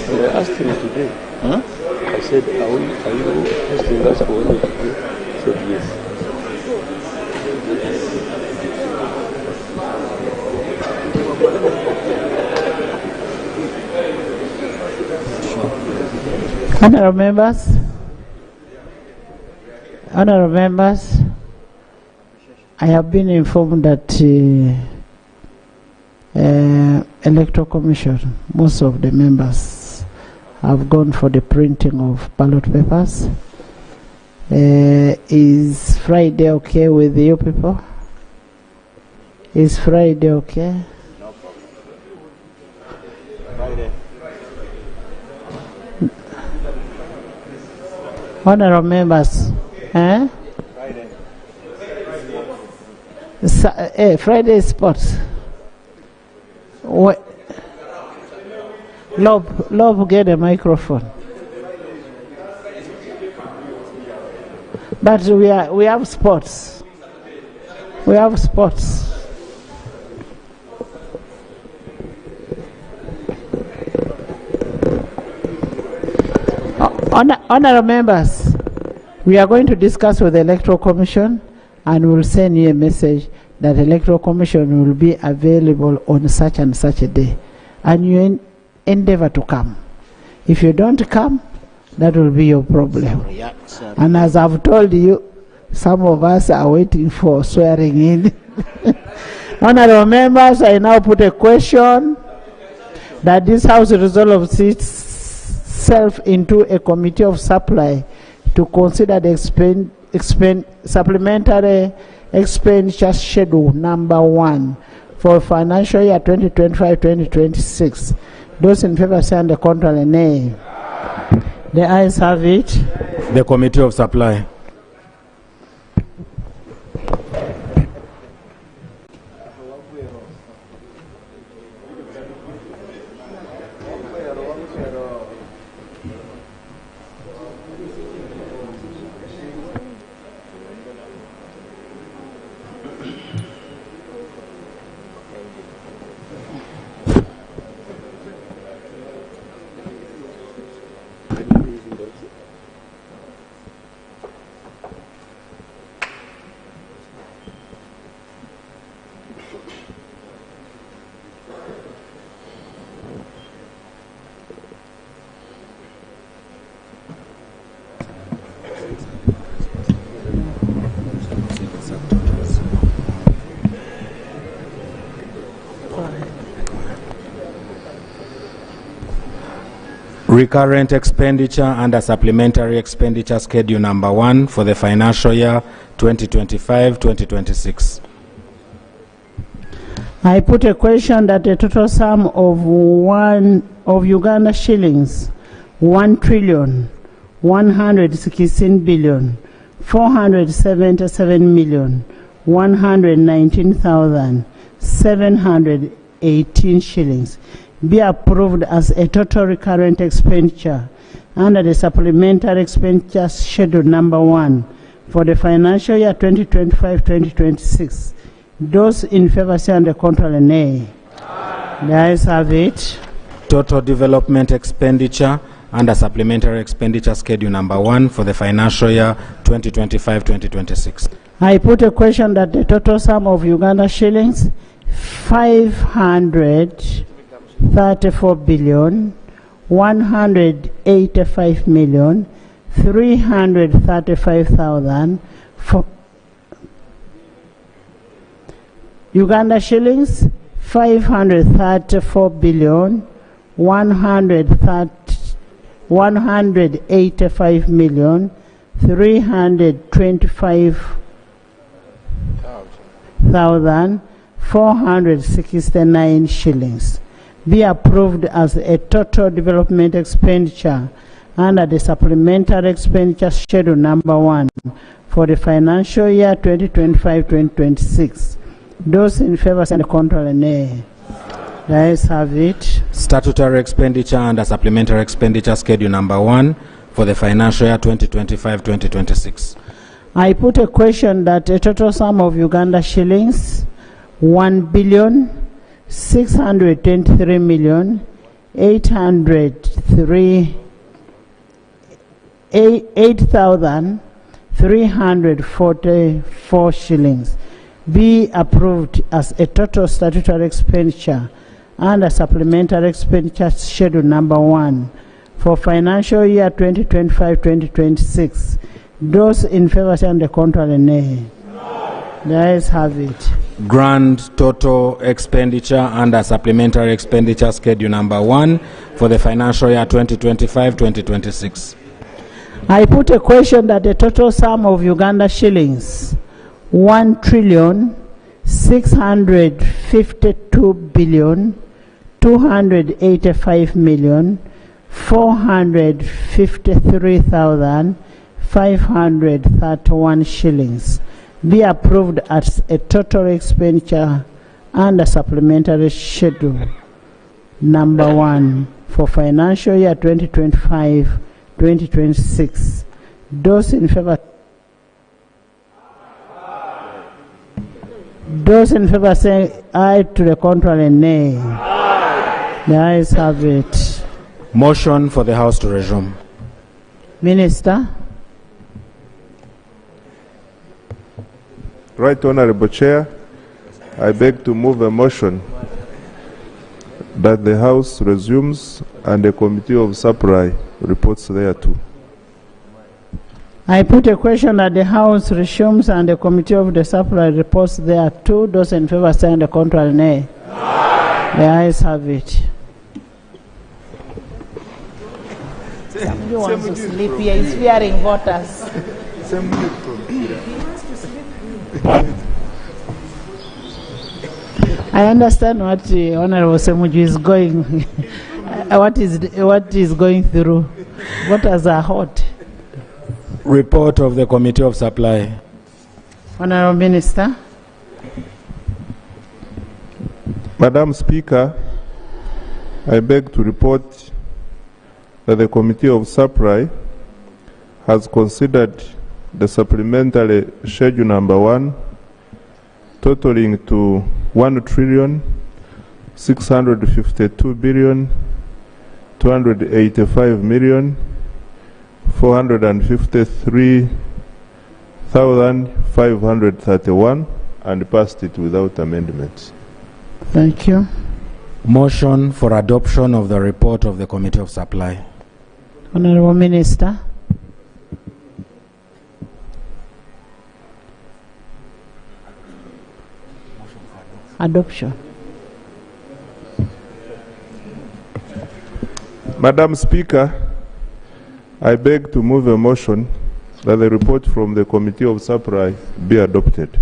I asked him today. Huh? I said, are you asking us for what to do? He said, yes. Honourable members, Honourable members, I have been informed that Electoral Commission, most of the members have gone for the printing of ballot papers. Is Friday okay with you people? Is Friday okay? No problem. Friday. Honourable members, eh? Friday. Friday sports. Love, get a microphone. But we have sports. We have sports. Honourable members, we are going to discuss with the Electoral Commission and we'll send you a message that the Electoral Commission will be available on such and such a day. And you endeavor to come. If you don't come, that will be your problem. And as I've told you, some of us are waiting for swearing in. Honourable members, I now put a question that this House resolves itself into a committee of supply to consider the supplementary expenditure schedule number 1 for financial year 2025-2026. Those in favor say on the contrary, nay. The ayes have it. The Committee of Supply. Recurrent expenditure under supplementary expenditure schedule number 1 for the financial year 2025-2026. I put a question that the total sum of Uganda shillings 1,116,477,119,718 shillings be approved as a total recurrent expenditure under the supplementary expenditure schedule number 1 for the financial year 2025-2026. Those in favor say on the contrary, nay. The ayes have it. Total development expenditure under supplementary expenditure schedule number 1 for the financial year 2025-2026. I put a question that the total sum of Uganda shillings 534,185,335,000 Uganda shillings 585,325,469 shillings be approved as a total development expenditure under the supplementary expenditure schedule number 1 for the financial year 2025-2026. Those in favor say the contrary, nay. The ayes have it. Statutory expenditure under supplementary expenditure schedule number 1 for the financial year 2025-2026. I put a question that a total sum of Uganda shillings 8,344 shillings be approved as a total statutory expenditure under supplementary expenditure schedule number 1 for financial year 2025-2026. Those in favor say on the contrary, nay. The ayes have it. Grand total expenditure under supplementary expenditure schedule number 1 for the financial year 2025-2026. I put a question that the total sum of Uganda shillings 1,652,285,453,531 shillings be approved as a total expenditure under supplementary schedule number 1 for financial year 2025-2026. Those in favor say aye, to the contrary, nay. The ayes have it. Motion for the House to resume. Minister. Right Honorable Chair, I beg to move a motion that the House resumes and the Committee of Supply reports thereto. I put a question that the House resumes and the Committee of the Supply reports thereto. Those in favor say on the contrary, nay. The ayes have it. Somebody wants to sleep here. He's fearing voters. I understand what Honorable Semuju is going, what is going through. Voters are hot. Report of the Committee of Supply. Honorable Minister. Madam Speaker, I beg to report that the Committee of Supply has considered the supplementary schedule number 1 totaling to 1,252,285,453,531 and passed it without amendments. Thank you. Motion for adoption of the report of the Committee of Supply. Honorable Minister. Adoption. Madam Speaker, I beg to move a motion that the report from the Committee of Supply be adopted.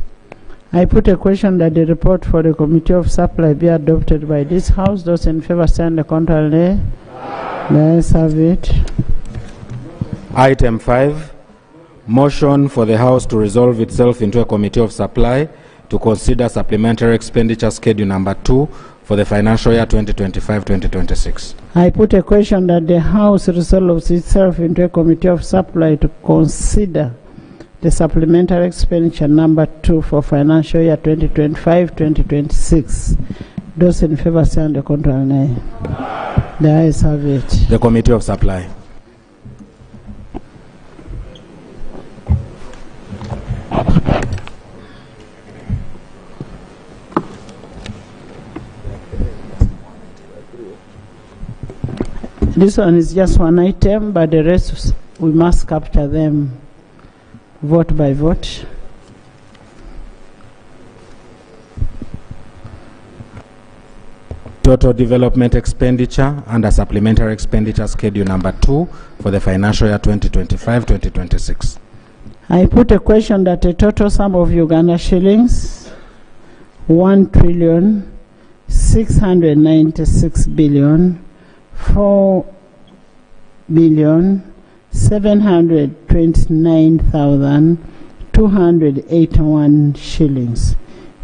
I put a question that the report for the Committee of Supply be adopted by this House. Those in favor stand the contrary, nay. The ayes have it. Item 5, motion for the House to resolve itself into a Committee of Supply to consider supplementary expenditure schedule number 2 for the financial year 2025-2026. I put a question that the House resolves itself into a Committee of Supply to consider the supplementary expenditure number 2 for financial year 2025-2026. Those in favor say on the contrary, nay. The ayes have it. The Committee of Supply. This one is just one item, but the rest we must capture them vote by vote. Total development expenditure under supplementary expenditure schedule number 2 for the financial year 2025-2026. I put a question that the total sum of Uganda shillings 1,696,4,729,281 shillings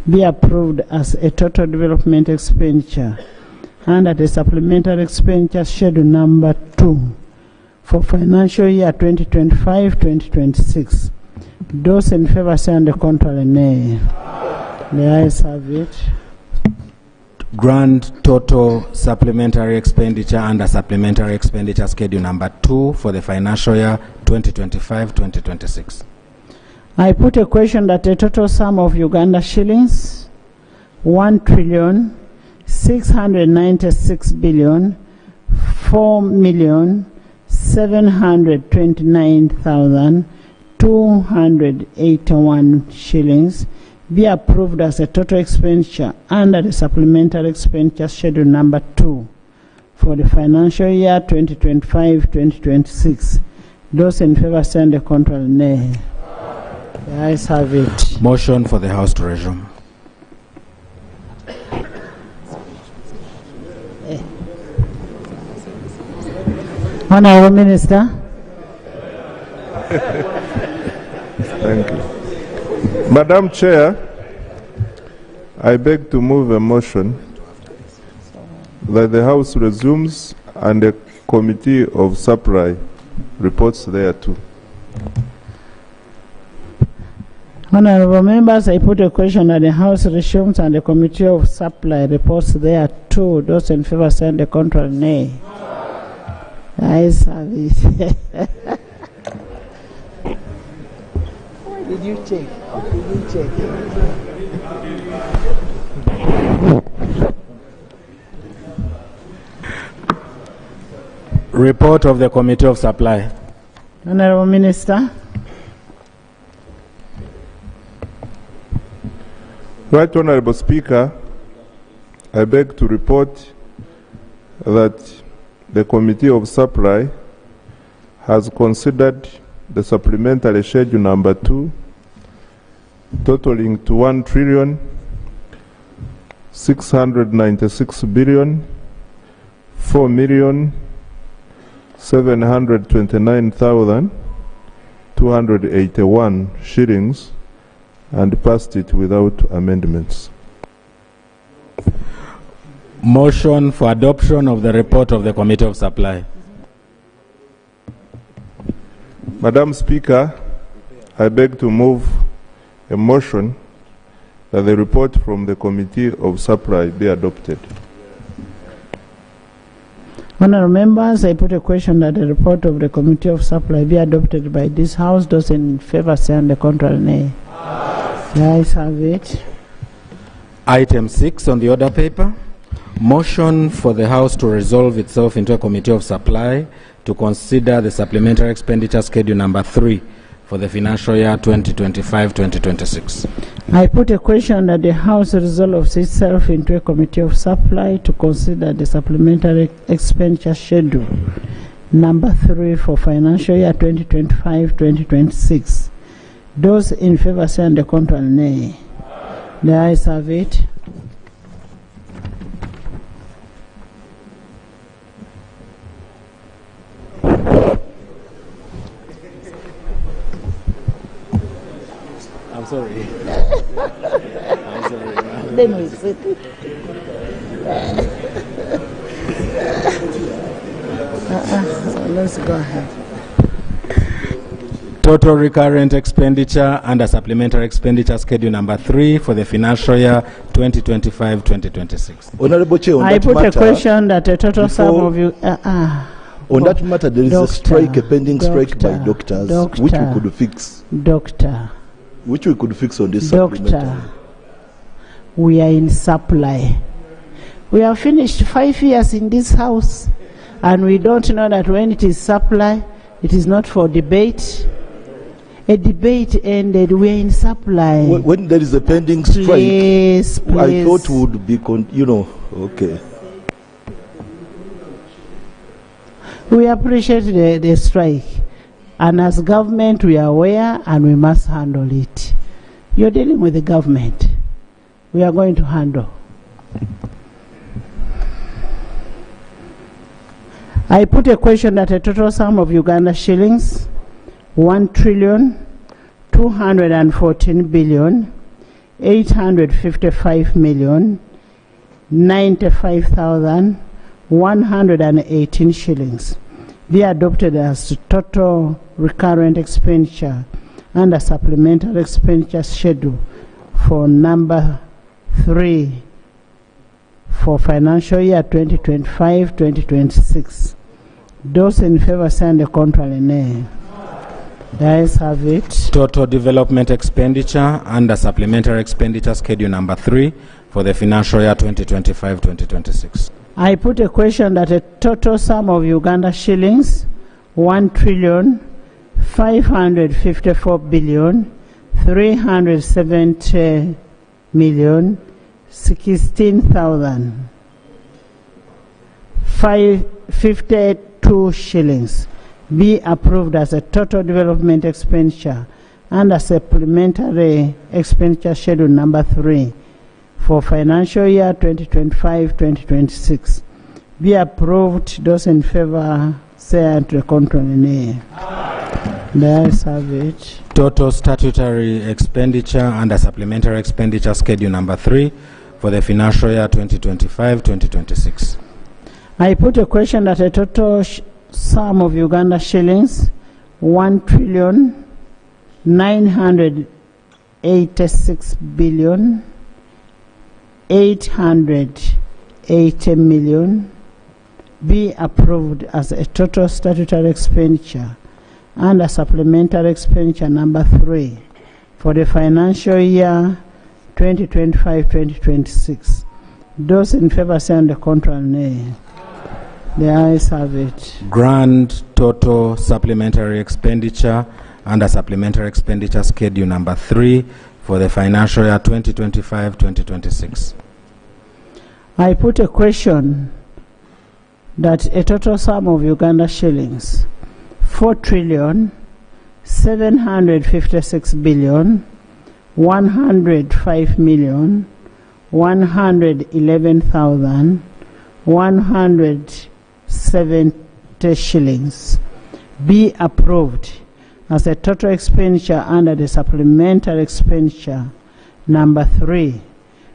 be approved as a total development expenditure under the supplementary expenditure schedule number 2 for financial year 2025-2026. Those in favor say on the contrary, nay. The ayes have it. Grand total supplementary expenditure under supplementary expenditure schedule number 2 for the financial year 2025-2026. I put a question that the total sum of Uganda shillings 1,696,4,729,281 281 shillings be approved as a total expenditure under the supplementary expenditure schedule number 2 for the financial year 2025-2026. Those in favor stand the contrary, nay. The ayes have it. Motion for the House to resume. Honourable Minister. Thank you. Madam Chair, I beg to move a motion that the House resumes and the Committee of Supply reports thereto. Honourable members, I put a question that the House resumes and the Committee of Supply reports thereto. Those in favour stand the contrary, nay. The ayes have it. Why did you check? How did you check? Report of the Committee of Supply. Honourable Minister. Right Honourable Speaker, I beg to report that the Committee of Supply has considered the supplementary schedule number 2 totaling to 1,696,4,729,281 shillings and passed it without amendments. Motion for adoption of the report of the Committee of Supply. Madam Speaker, I beg to move a motion that the report from the Committee of Supply be adopted. Honourable members, I put a question that the report of the Committee of Supply be adopted by this House. Those in favour stand the contrary, nay. The ayes have it. Item 6 on the order paper. Motion for the House to resolve itself into a Committee of Supply to consider the supplementary expenditure schedule number 3 for the financial year 2025-2026. I put a question that the House resolves itself into a Committee of Supply to consider the supplementary expenditure schedule number 3 for financial year 2025-2026. Those in favour stand the contrary, nay. The ayes have it. I'm sorry. I'm sorry. Then we sit. Let's go ahead. Total recurrent expenditure under supplementary expenditure schedule number 3 for the financial year 2025-2026. Honorable Chair, on I that put matter, a question that a total sum of you. On that matter, there is a strike, a pending strike by doctors, which we could fix. Which we could fix on this supplementary. We are in supply. We have finished 5 years in this House, and we don't know that when it is supply, it is not for debate. A debate ended, we are in supply. When there is a pending strike, please. I thought would be, okay. We appreciate the strike. And as government, we are aware and we must handle it. You're dealing with the government. We are going to handle. I put a question that a total sum of Uganda shillings 1,214,855,095,118 shillings be adopted as total recurrent expenditure under supplementary expenditure schedule for number 3 for financial year 2025-2026. Those in favor stand the contrary, nay. The ayes have it. Total development expenditure under supplementary expenditure schedule number 3 for the financial year 2025-2026. I put a question that a total sum of Uganda shillings 1,055,000 554 billion 370 million 16,552 shillings be approved as a total development expenditure and a supplementary expenditure schedule number 3 for financial year 2025-2026. Be approved. Those in favor say aye to the contrary nay. The ayes have it. Total statutory expenditure and a supplementary expenditure schedule number 3 for the financial year 2025-2026. I put a question that a total sum of Uganda shillings 1,986,880,000,000 be approved as a total statutory expenditure and a supplementary expenditure number 3 for the financial year 2025-2026. Those in favor say on the contrary nay. The ayes have it. Grand total supplementary expenditure and a supplementary expenditure schedule number 3 for the financial year 2025-2026. I put a question that a total sum of Uganda shillings 4,756,105,111,170 shillings be approved as a total expenditure under the supplementary expenditure number 3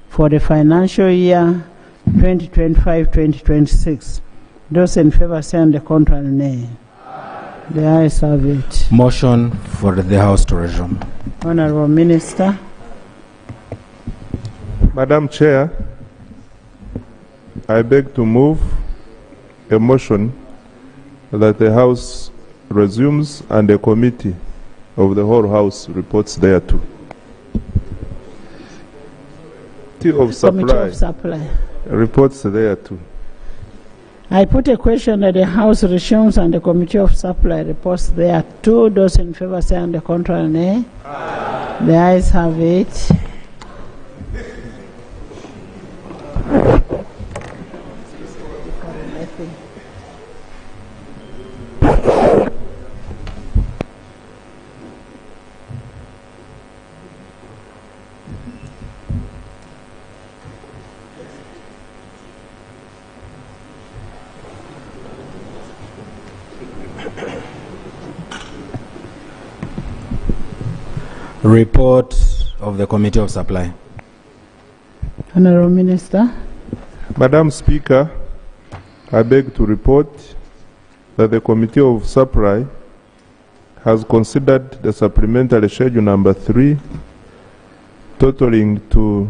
for the financial year 2025-2026. Those in favor say on the contrary nay. The ayes have it. Motion for the House to resume. Honorable Minister. Madam Chair, I beg to move a motion that the House resumes and the committee of the whole House reports thereto. Committee of Supply reports thereto. I put a question that the House resumes and the Committee of Supply reports thereto. Those in favor say on the contrary nay. The ayes have it. Report of the Committee of Supply. Honorable Minister. Madam Speaker, I beg to report that the Committee of Supply has considered the supplementary schedule number 3 totaling to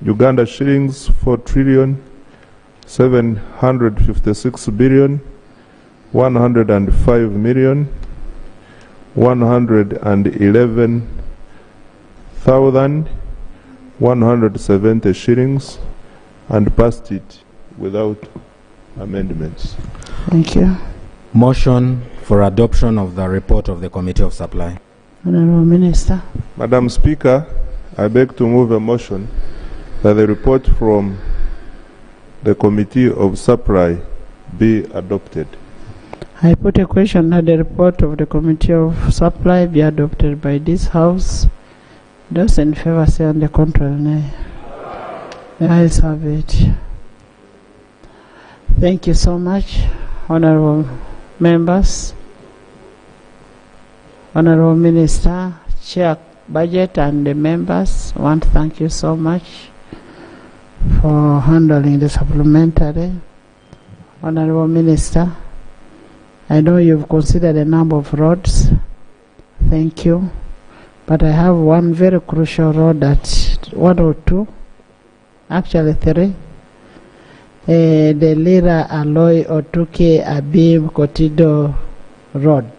Uganda shillings 4,756,105,111,170 shillings and passed it without amendments. Thank you. Motion for adoption of the report of the Committee of Supply. Honorable Minister. Madam Speaker, I beg to move a motion that the report from the Committee of Supply be adopted. I put a question that the report of the Committee of Supply be adopted by this House. Those in favor say on the contrary nay. The ayes have it. Thank you so much, honorable members, honorable Minister, Chair Budget, and the members. I want to thank you so much for handling the supplementary. Honorable Minister, I know you've considered a number of roads. Thank you. But I have one very crucial road that 1 or 2, actually 3. The Lira Aloy Otuke Abim Kotido Road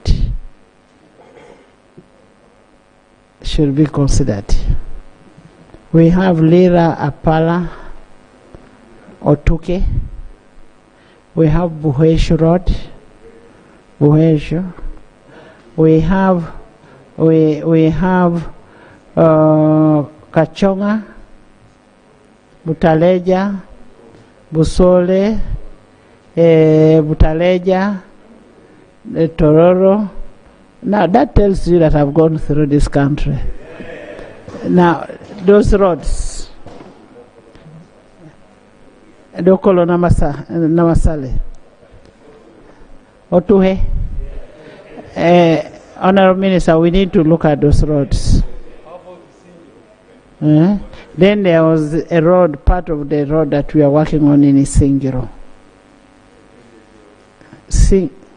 should be considered. We have Lira Apala Otuke. We have Buhesh Road, Buhesh. We have Kachonga, Butaleja, Busole, Butaleja, Tororo. Now that tells you that I've gone through this country. Now those roads, Dokolo Namasale, Otuhe, Honorable Minister, we need to look at those roads. Then there was a road, part of the road that we are working on in Isingiro.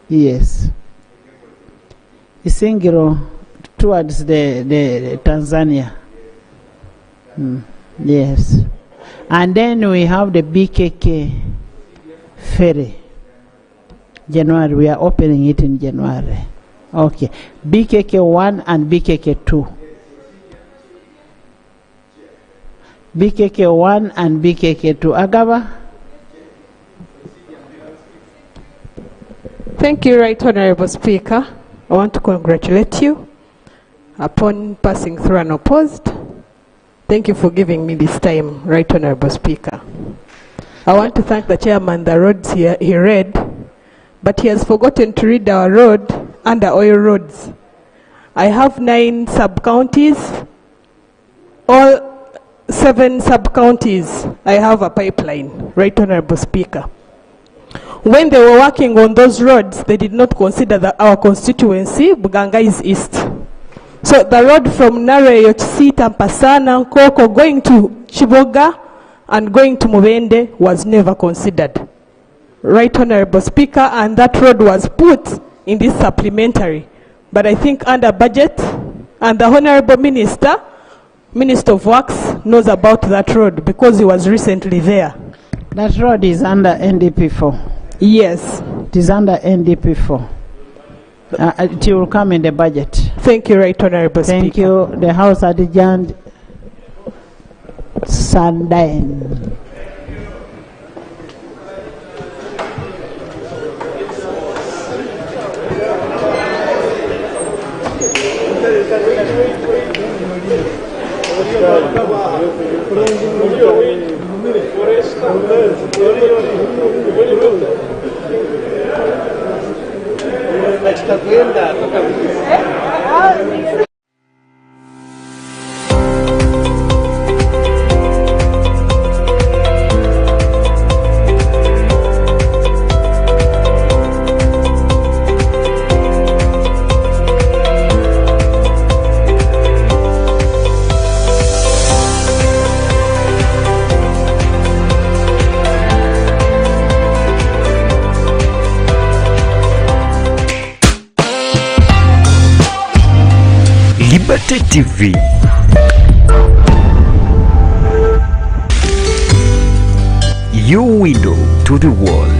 Yes. Isingiro towards the Tanzania. Yes. And then we have the BKK ferry. January, we are opening it in January. Okay. BKK 1 and BKK 2. BKK 1 and BKK 2. Agaba? Thank you, Right Honorable Speaker. I want to congratulate you upon passing through unopposed. Thank you for giving me this time, Right Honorable Speaker. I want to thank the chairman, the roads he read, but he has forgotten to read our road under oil roads. I have 9 sub-counties. All 7 sub-counties, I have a pipeline, Right Honorable Speaker. When they were working on those roads, they did not consider that our constituency, Buganga, is east. So the road from Nare, Yochisi, Tampasana, Koko, going to Chiboga and going to Mubende was never considered. Right Honorable Speaker, and that road was put in this supplementary. But I think under budget, and the Honorable Minister of Works knows about that road because he was recently there. That road is under NDP 4. Yes. It is under NDP 4. It will come in the budget. Thank you, Right Honorable Speaker. Thank you. The House adjourned. Sandain. Liberty TV. Your window to the world.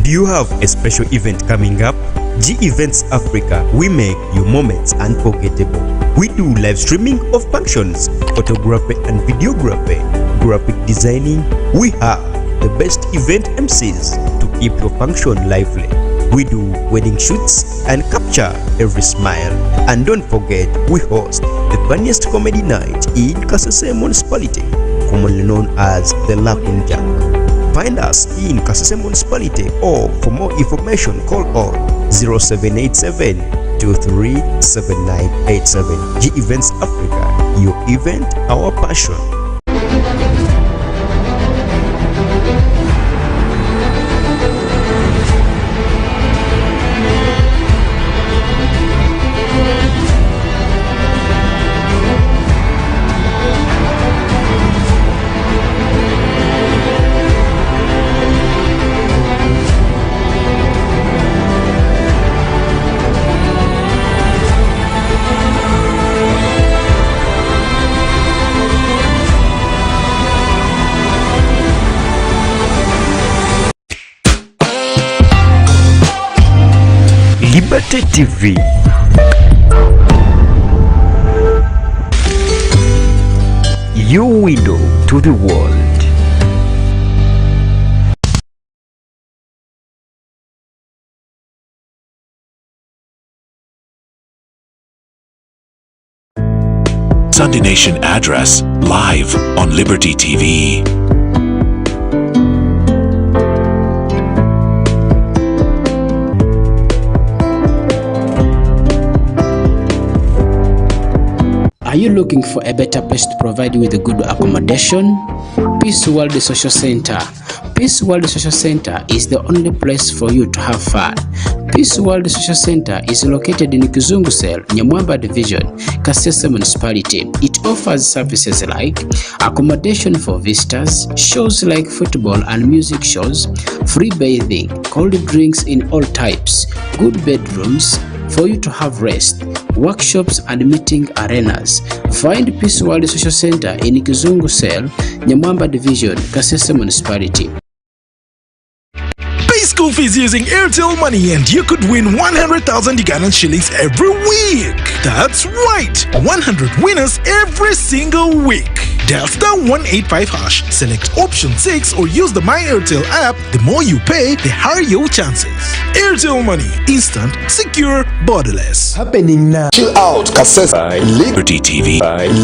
Do you have a special event coming up? G Events Africa, we make your moments unforgettable. We do live streaming of functions, photography and videography, graphic designing. We have the best event MCs to keep your function lively. We do wedding shoots and capture every smile. And don't forget, we host the funniest comedy night in Kasese Municipality, commonly known as the Laughing Jack. Find us in Kasese Municipality, or for more information call on 0787 237987. G Events Africa, your event, our passion. Ate TV. Your window to the world. Sunday Nation address live on Liberty TV. Are you looking for a better place to provide you with a good accommodation? Peace World Social Center. Peace World Social Center is the only place for you to have fun. Peace World Social Center is located in Kizungu Cell, Nyamwamba Division, Kasese Municipality. It offers services like accommodation for visitors, shows like football and music shows, free bathing, cold drinks in all types, good bedrooms for you to have rest, workshops and meeting arenas. Find Peace World Social Center in Kizungu Cell, Nyamwamba Division, Kasese Municipality. Pay school fees using Airtel Money and you could win 100,000 Ugandan shillings every week. That's right, 100 winners every single week. Dial *185#, select option 6 or use the My Airtel app. The more you pay, the higher your chances. Airtel Money, instant, secure, borderless. Happening now. Chill out, Kasese. Liberty TV.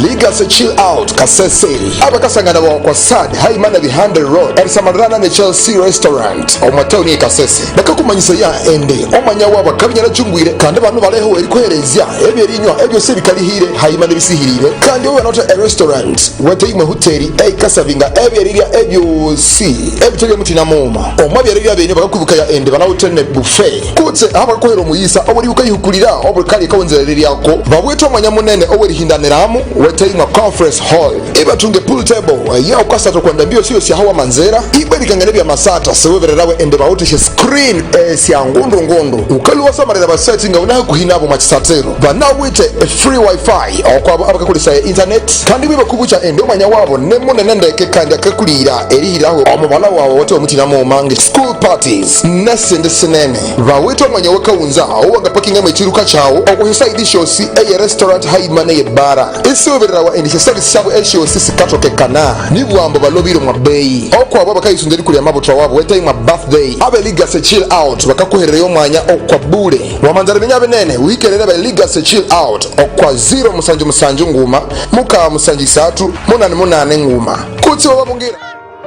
Legacy Chill Out, Kasese. Abakasangana wa Sad, Haimana behind the road. El Samarana ne Chelsea restaurant. Omatoni Kasese. Bakakumanyisa ya ende. Omanya waba kabinyana chungwire. Kande banu baleho erikwerezya. Ebyo erinywa, ebyo sebikalihire. Haimana bisihirire. Kande owe not a restaurant. Wete imwe hoteli kasavinga ebyerirya ebyosi ebitege mutina moma omwa byerirya bene bakakubuka ya ende banawutene buffet kutse abakohero muyisa obuli ukayihukulira obuli kali kawonzereriyako babweto mwanya munene obuli hindaniramu wete imwe conference hall ibatunge pool table ya ukasato kwanda mbio siyo si hawa manzera ibirikangane bya masata sewebererawe ende bawutishe screen sya ngondo ukali samarira ba setting unaho kuhinabo machisatero banawite free wifi okwabo abakakulisa internet kandi bibakubucha ende omanya wabo nemunene ndeke kandi akakulira erihiraho omubala wawo wote omutina mu mange school parties nesende senene bawito omanya wakawunza owanga parking ekiruka chawo okuhisa idishosi eye restaurant haimane ye bara isobererawa endishe service sabo eshosi sikatoke kana nibwambo balobiro mwa bay okwabo bakayisunderi kuli amabutra wabo wete imwa birthday abe Legacy Chill Out bakakuherera omwanya okwa bure wamanzara binyabe nene wikerera ba Legacy Chill Out okwa 0 musanju nguma muka musanji 3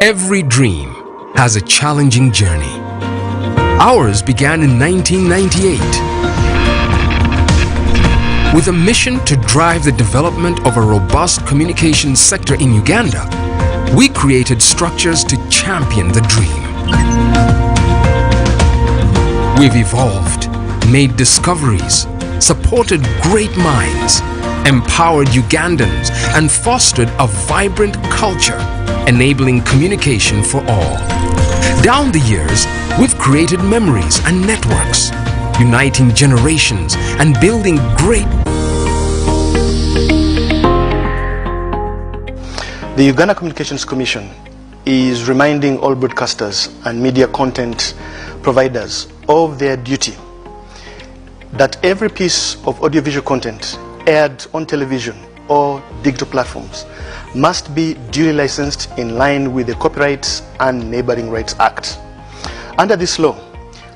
Every dream has a challenging journey. Ours began in 1998 with a mission to drive the development of a robust communications sector in Uganda. We created structures to champion the dream. We've evolved, made discoveries, supported great minds, empowered Ugandans, and fostered a vibrant culture, enabling communication for all. Down the years, we've created memories and networks, uniting generations and building great. The Uganda Communications Commission is reminding all broadcasters and media content providers of their duty that every piece of audiovisual content aired on television or digital platforms must be duly licensed in line with the Copyright and Neighboring Rights Act. Under this law,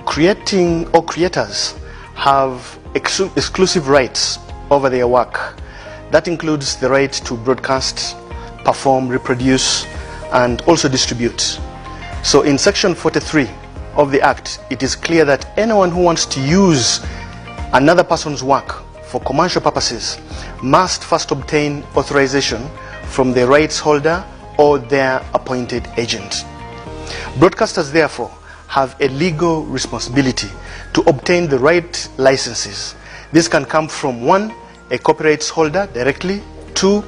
creators have exclusive rights over their work. That includes the right to broadcast, perform, reproduce, and also distribute. So in section 43 of the Act, it is clear that anyone who wants to use another person's work for commercial purposes must first obtain authorization from the rights holder or their appointed agent. Broadcasters therefore have a legal responsibility to obtain the right licenses. This can come from 1, a copyright holder directly, 2,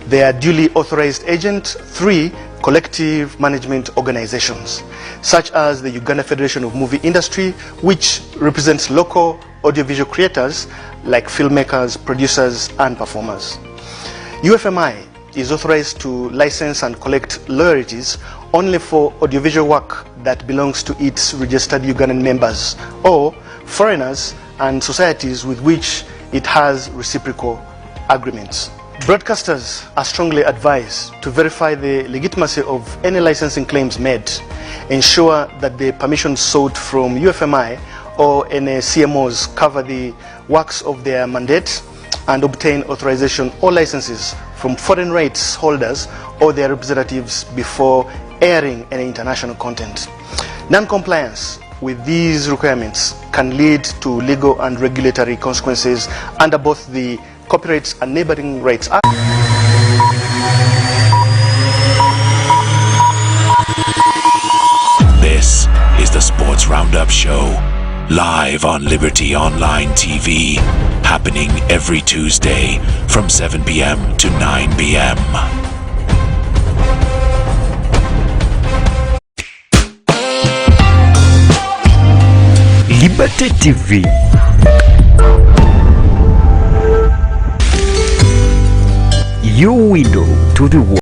their duly authorized agent, 3, collective management organizations, such as the Uganda Federation of Movie Industry, which represents local audiovisual creators like filmmakers, producers, and performers. UFMI is authorized to license and collect royalties only for audiovisual work that belongs to its registered Ugandan members or foreigners and societies with which it has reciprocal agreements. Broadcasters are strongly advised to verify the legitimacy of any licensing claims made, ensure that the permissions sought from UFMI or any CMOs cover the works of their mandate, and obtain authorization or licenses from foreign rights holders or their representatives before airing any international content. Non-compliance with these requirements can lead to legal and regulatory consequences under both the Copyright and Neighboring Rights Act. This is the Sports Roundup Show, live on Liberty Online TV, happening every Tuesday from 7 p.m. to 9 p.m. Liberty TV. Your window to the world.